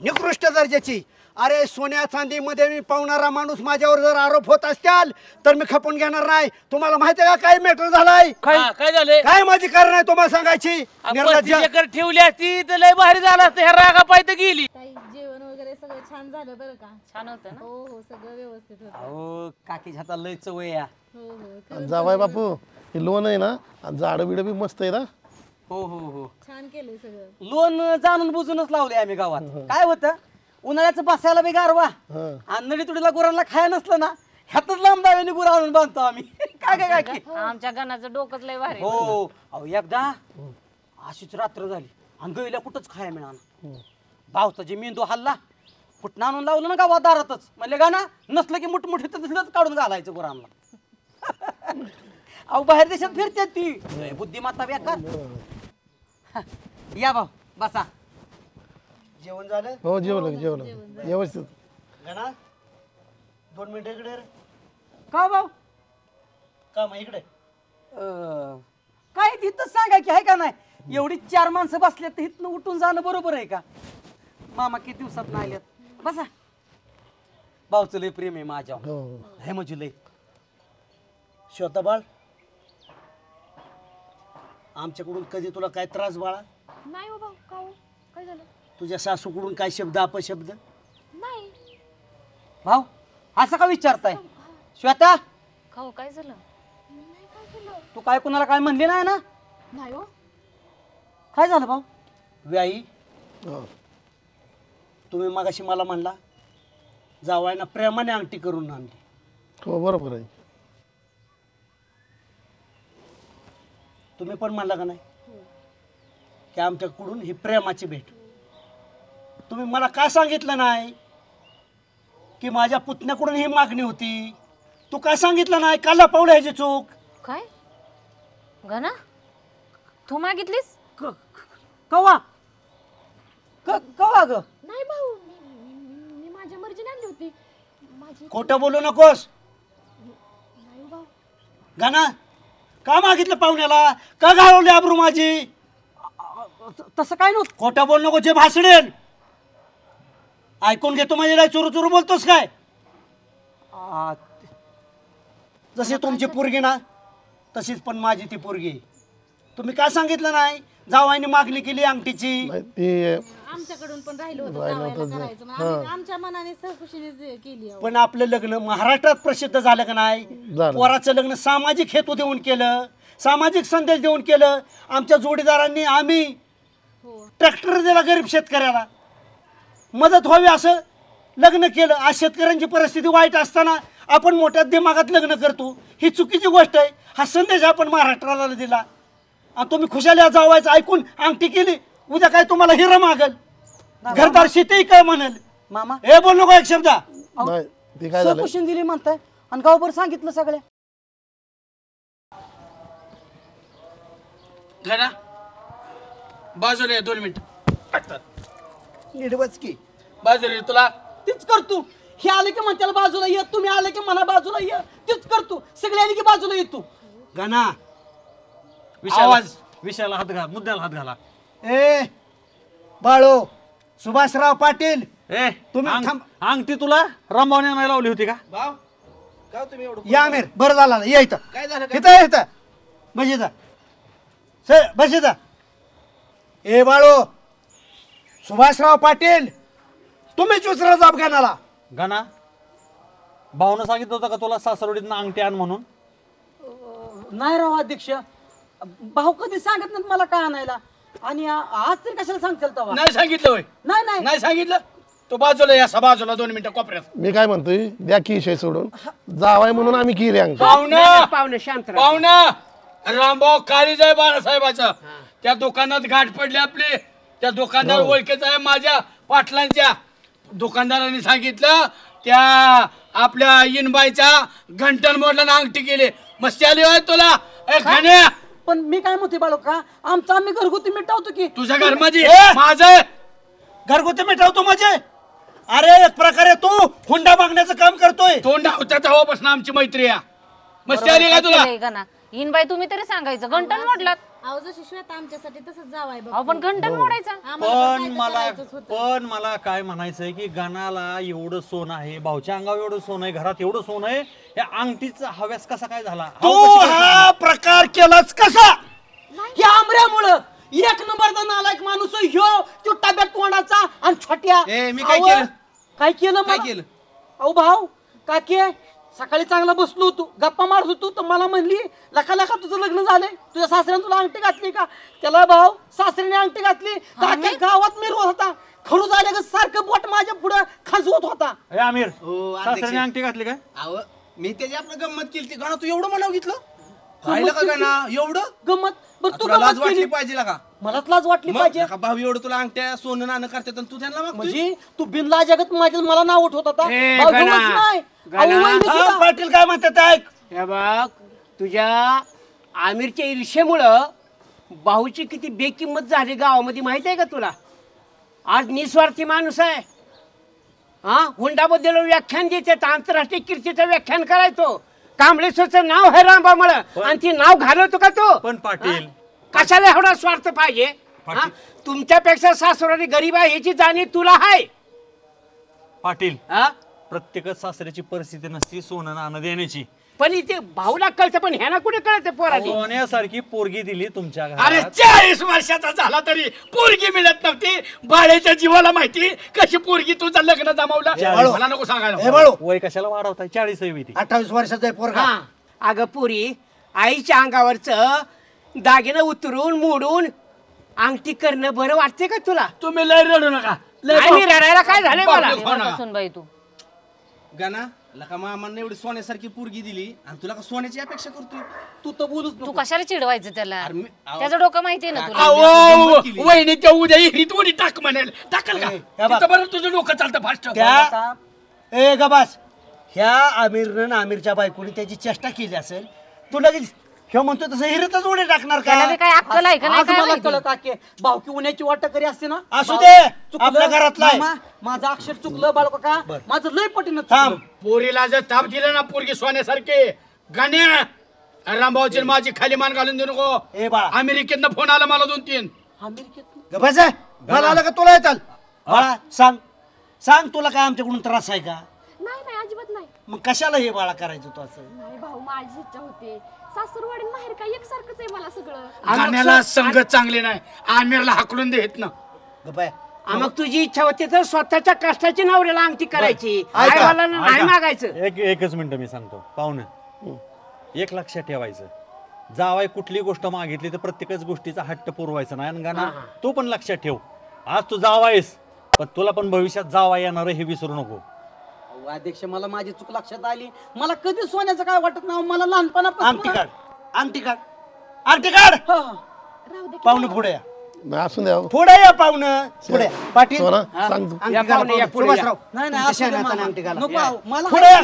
निकृष्ट दर्जाची. अरे सोन्या चांदीमध्ये मी पावणारा माणूस माझ्यावर जर आरोप होत असतील तर मी खपून घेणार नाही. तुम्हाला माहिती आहे का काय मॅटर झालाय? काय झालंय? काय माझी कारण आहे तुम्हाला सांगायची? 35 एकर ठेवली असती तर लय भारी झालं असतं. ह्या रागा पायत गेली. जेवण वगैरे सगळं छान झालं बरं का? छान होतं ना? हो हो सगळं व्यवस्थित होतं. अहो काकीच्या हातात लय चव आहे या. हो हो जावाय बापू हे लोन आहे ना, आणि झाडं बिडं बी मस्त आहे ना. हो हो हो छान केलंय सगळं. लोन जाणून बुजूनच लावले आम्ही गावात. काय होतं उन्हाळ्याचं बसायला बी गारवा आणि नडी तुडीला गुरांना खाया नसलं ना, ह्यातच लांब दाव्याने गुरं आणून बांधतो आम्ही. काय काय काय आमच्या गणाचं डोकंच लय भारी. हो अहो एकदा अशीच रात्र झाली आणि गईला कुठंच खाया मिळालं. भावताची मेंदू हल्ला कुठं आणून लावलं ना गावात दारातच. म्हणले गाणं नसलं की मुठमुठी तर काढून घालायचं गुरांना. अहो बाहेर देशात फिरतात ती बुद्धिमत्ता बेकार. या भाऊ बसा. जेवण झालं? हो जेवलं व्यवस्थित. गणा 2 मिनिटं इकडे रे. का भाऊ? का मग इकडे काय तिथं सांगा की आहे का नाही? एवढी 4 माणसं बसल्यात तर इथनं उठून जाणं बरोबर आहे का? मामा किती दिवसात नाही आल्यात. बसा. भाऊचं लय प्रेम आहे माझ्यावर. हे म्हणजे लय. श्वेता बाळ आमच्याकडून कधी तुला काय त्रास बाळा? नाही हो भाऊ. का हो? काय झालं? तुझ्या सासूकडून काय शब्द अपशब्द? नाही भाऊ असं का विचारताय? श्वेता खाऊ काय झालं? तू काय कुणाला काय म्हणली नाही ना? नाही हो. काय झालं भाऊ? व्याई तुम्ही मगाशी मला म्हणला जावायना प्रेमाने अंगठी करून आणली. हो बरोबर आहे. तुम्ही पण म्हणला का नाही की आमच्याकडून ही प्रेमाची भेट? तुम्ही मला काय सांगितलं नाही की माझ्या पुतण्याकडून ही मागणी होती? तू काय सांगितलं नाही? का लपवलं ह्याची चूक? काय गणा तू मागितलीस? कवा कवा ग? नाही भाऊ, मी माझ्या मर्जीने आणली होती. माझी खोटं बोलू नकोस. नाही भाऊ. गाना का मागितलं पाहुण्याला? का घालवली आबरू माझी? तसं काय नव्हतं. खोटं बोल नको. जे भासडेल ऐकून घेतो म्हणजे नाही चुरू चुरू बोलतोस काय? जशी तुमची पोरगी ना तशीच पण माझी ती पोरगी. तुम्ही काय सांगितलं नाही? जावाईने मागणी केली अंगठीची. आमच्याकडून पण राहिलं होतं जावायला करायचं. मग आम्ही आमच्या मनाने सहकुशीने केली. पण आपलं लग्न महाराष्ट्रात प्रसिद्ध झालं का नाही? पोराचं लग्न सामाजिक हेतू देऊन केलं, सामाजिक संदेश देऊन केलं. आमच्या जोडीदारांनी आम्ही ट्रॅक्टर दिला गरीब शेतकऱ्याला, मदत व्हावी असं लग्न केलं. आज शेतकऱ्यांची परिस्थिती वाईट असताना आपण मोठ्या दिमागात लग्न करतो, ही चुकीची गोष्ट आहे. हा संदेश आपण महाराष्ट्राला दिला आणि तुम्ही खुशाली जावायचं ऐकून अंगठी केली. उद्या काय तुम्हाला हिरं मागल, घरदार शेती काय म्हणेल? मामा हे बोल नको एक शब्द. सहकुशीन दिली म्हणताय आणि गावभर सांगितलं सगळ्या. गणा बाजूला ये 2 मिनिट. निडवच की बाजूला तुला तीच करतो. हे आले की म्हणत्याला बाजूला ये, तुम्ही आले की म्हणा बाजूला ये, तीच करतो. सगळे आले की बाजूला येतो. गाना विषयाला हात घाला, मुद्द्याला हात घाला. ए बाळो, सुभाषराव पाटील ए तुम्ही अंगठी तुला रंबावणे नाही लावली होती का? भाऊ का तुम्ही एवढं या आमिर बरं झालं ये इथं. काय झालं? इथं इथं बस इथं सर बस इथं. ए बाळो, सुभाषराव पाटील तुम्हीच विचारा जाब गणाला. गणा भाऊनं सांगितलं होतं का तुला सासरवडीतनं अंगठी आण म्हणून? नाही राव अध्यक्ष, भाऊ कधी सांगत नाहीत मला काय आणायला, आणि आज तरी कशाला सांगतील तेव्हा? नाही सांगितलं होय? नाही नाही सांगितलं. तो बाजूला या बाजूला 2 मिनिटं कोपऱ्यात. मी काय म्हणतोय, द्या की विषय सोडून, जावाय म्हणून आम्ही केली अंग. पाहुणे शांत राहा. पाहुणा रामभाऊ काळीज आहे बाळासाहेबाचा. त्या दुकानात गाठ पडली आपली. त्या दुकानदार ओळखीचा आहे माझ्या पाटलांच्या. दुकानदारांनी सांगितलं त्या आपल्या इनबाईच्या घंटन मोडला अंगठी केली. मस्ती आली होय तुला? पण मी काय म्हणते बाळू का, आमचं आम्ही घरगुती मिटावतो की. तुझ्या घर मध्ये माझं घरगुती मिटावतो म्हणजे? अरे एक प्रकारे तू हुंडा मागण्याचं काम करतोय. तोंडा होत्या तेव्हापासून आमची मैत्री आहे. मस्ती आली का तुला? इनबाई तुम्ही तरी सांगायचं घंटन मोडलात. अहो जशी श्वेता आमच्यासाठी तसंच जावाय बघ. पण घंटन मोडायचा. पण मला काय म्हणायचंय की गणाला एवढं सोनं आहे, भाऊच्या अंगावर एवढं सोनं आहे, घरात एवढं सोनं आहे, या अंगठीचा हव्यास कसा काय झाला? तू हा प्रकार केलाच कसा? या आमऱ्यामुळं. एक नंबरचा नालायक माणूस ह्यो, तो टब्यात तोंडाचा आणि छोट्या. मी काय केलं? काय केलं? काय केलं? अहो भाऊ काकी, सकाळी चांगला बसलो होतो, गप्पा मारत होतो, तर मला म्हणली लका लका तुझं लग्न झालंय, तुझ्या सासऱ्याने तुला अंगठी घातली का? त्याला भाऊ सासऱ्याने अंगठी घातली, काकी गावात मिरवत होता. खरू झाले का सारखं बोट माझ्या पुढे खाजवत होता. आमिर सासऱ्याने अंगठी घातली काय? अहो मी त्याची आपलं गंमत केली. गाणं तू एवढं म्हणावं घेतलं पाहिलं का गाणं? एवढं गंमत. तुला लाज वाटली पाहिजे का? मलाच लाज वाटली पाहिजे. भाऊ एवढं तुला अंगठ्या सोनं नाणं करतात तू त्यांना म्हणजे तू बिनला जगत माझ्या मला नाव उठवत होता. पाटील काय म्हणतात ऐक. हे बघ, तुझ्या आमिरच्या ईर्षेमुळं भाऊची किती बेकिंमत झाली गावामध्ये माहित आहे का तुला? आज निस्वार्थी माणूस आहे. हा हुंडाबद्दल व्याख्यान देतात, आंतरराष्ट्रीय कीर्तीचं व्याख्यान करायचो. कांबळेश्वरचं नाव आहे रामभाऊमुळं, आणि ती नाव घालवतो का तो? पण पाटील कशाला एवढा स्वार्थ पाहिजे? तुमच्यापेक्षा सासुरारी गरीब आहे याची जाणीव तुला आहे. पाटील प्रत्येक सासऱ्याची परिस्थिती नसती सोनं नाणं देण्याची. पण इथे भाऊला कळतं, पण ह्याना कुठे कळतं? पोरांनी सोन्यासारखी पोरगी दिली तुमच्या अरे 40 वर्षाचा झाला तरी पोरगी मिळत नव्हती. बाळेच्या जीवाला माहिती कशी पोरगी तुझं लग्न जमावलं. मला नको सांगायला. वय कशाला वाढवताय? 40 28 वर्षाचा आहे पोरगा. अगं पुरी, आईच्या अंगावरचं दागिनं उतरून मोडून अंगठी करणं बरं वाटते का तुला? तुम्ही लय रडू नका. आणि रडायला काय झालंय मला? बाई तू गाना लका मामांना एवढी सोन्यासारखी पोरगी दिली आणि तुला का सोन्याची अपेक्षा करतोय? तू तर बोलूच तू कशाला चिडवायचं त्याला? त्याचं डोकं माहितीये ना तुला. वहिनी त्या उद्या हिरीत उडी टाक म्हणेल. टाकल का? तिथं बरं तुझं डोकं चालतं फास्ट. त्या ए गबास, ह्या आमिरनं आमिरच्या बायकोने त्याची चेष्टा केली असेल, तू लगेच ह्यो म्हणतो तसं हिरीतच उडी टाकणार का? काय अक्कल आहे का नाही? आज मला कळलं काकी, भावकी उन्याची वाट करी असते ना. असू दे, आपल्या घरातला आहे. माझं अक्षर चुकलं बाळका का, माझं लय पटीनं थांब. पोरीला जर ताप दिला ना पोरगी सोन्यासारखे गाण्या, रामभाऊची माझी खाली मान घालून देऊ नको. ए बाळा, अमेरिकेतनं फोन आला मला 2-3. गबास आहे, मला आलं का तुला येताल? बाळा सांग सांग, तुला काय आमच्याकडून त्रास आहे का? नाही नाही अजिबात नाही. मग कशाला हे बाळा करायचं तू असं? नाही भाऊ, माझी इच्छा होते. सासूरवाडी माहेर काय एकसारखंच आहे मला सगळं. गाण्याला संगत चांगली नाही, आमिरला हाकलून देत ना. मग तुझी इच्छा होती तर स्वतःच्या कष्टाची नवऱ्याला अंगठी करायची, आईवाला नाही मागायचं. एकच मिनिट मी सांगतो पाहुणं, एक लक्षात ठेवायचं, जावाय कुठली गोष्ट मागितली तर प्रत्येकच गोष्टीचा हट्ट पुरवायचा नाही. आणि गाणं तू पण लक्षात ठेव, आज तू जावायस पण तुला पण भविष्यात जावा येणार हे विसरू नको. अध्यक्ष मला माझी चूक लक्षात आली. मला कधी सोन्याचं काय वाटत नाही. मला लहानपणापासून अंगठी काढ, अंगठी काढ, अंगठी काढ. पाहुणे पुढे या. असू द्या. पुढे या पाहुणं, पुढे. पाटील सोना, सांग तू. अंगठी काढ, सुभाषराव. नाही तुमच्या शहाण्यात अंगठी घाला. नको मला पुढे या.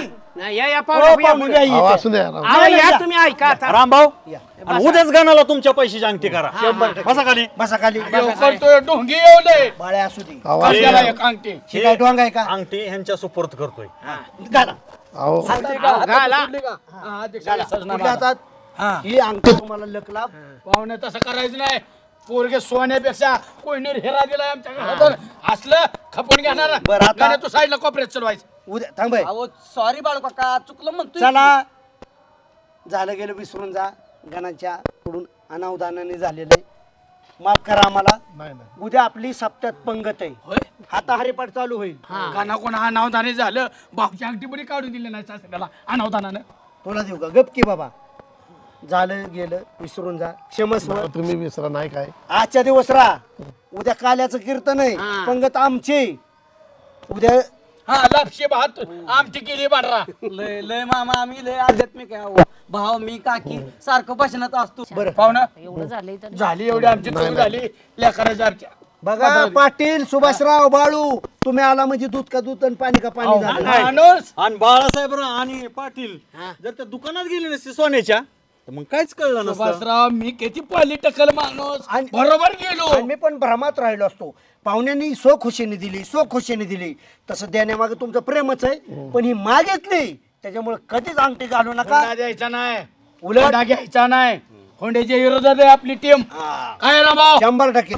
असू द्या. तुम्ही ऐका आता. रामभाऊ, उद्याच गाण्याला तुमच्या पैशाची अंगठी करा. बसा खाली, बसा खाली. ढोंगी येऊ बाळ्या असू दे. अंगठी हे काय डोंग आहे का? अंगठी ह्यांच्या सुपूर्द करतोय. घाला. ही अंगठी तुम्हाला लकला. पाहुणे तसं करायचं नाही. पोरगे सोन्यापेक्षा कोणी हेरा दिलाय आमच्या घरात. असलं खपून घेणार. बरं, आता- गाण्या तू साईडला कोपऱ्यात चलवायचं. उद्या थांब बाई. अहो सॉरी बाळका का, चुकलं म्हणतोय. चला, झालं गेलं विसरून जा. गणाच्या कडून अनावधानाने झालेलं आहे. माफ करा आम्हाला. नाही नाही उद्या आपली सप्त्यात पंगत आहे. आता हरिपाठ चालू होईल. गाणं कोण अनावधाने झालं भाऊची अंगठी बरी काढून दिली नाही सासऱ्याला अनावधानानं. तुला देऊ का गप की बाबा. झालं गेलं विसरून जा. क्षमस्व. तुम्ही विसरा नाही काय. आजच्या दिवस राहा. उद्या काल्याचं कीर्तन आहे. पंगत आमची. उद्या हा लापशे भात आमची केली बाडरा. लय लय मामा आम्ही लय आध्यात्मिक आहे अहो. भाऊ मी काकी सारखं भाषणात असतो. बरं पाहुणा एवढं झालंय तर झाली एवढी आमची चूक झाली लेकराच्या आमच्या. बघा पाटील सुभाषराव बाळू तुम्ही आला म्हणजे दूध का दूध आणि पाणी का पाणी झालं. माणूस आणि बाळासाहेब आणि पाटील जर त्या दुकानात गेले नसते सोन्याच्या तर मग काहीच कळलं नसतं. सुभाषराव मी किती पॉली टकल माणूस बरोबर गेलो. आणि मी पण भ्रमात राहिलो असतो. पाहुण्यांनी सो खुशीने दिली सो खुशीने दिली तसं देण्यामागे तुमचं प्रेमच आहे. पण ही मागितली त्याच्यामुळे कधीच अंगठी घालू नका. द्यायचा नाही उलट घ्यायचा नाही. होंड्याच्या विरोधात आहे आपली टीम. काय रा भाऊ 100%.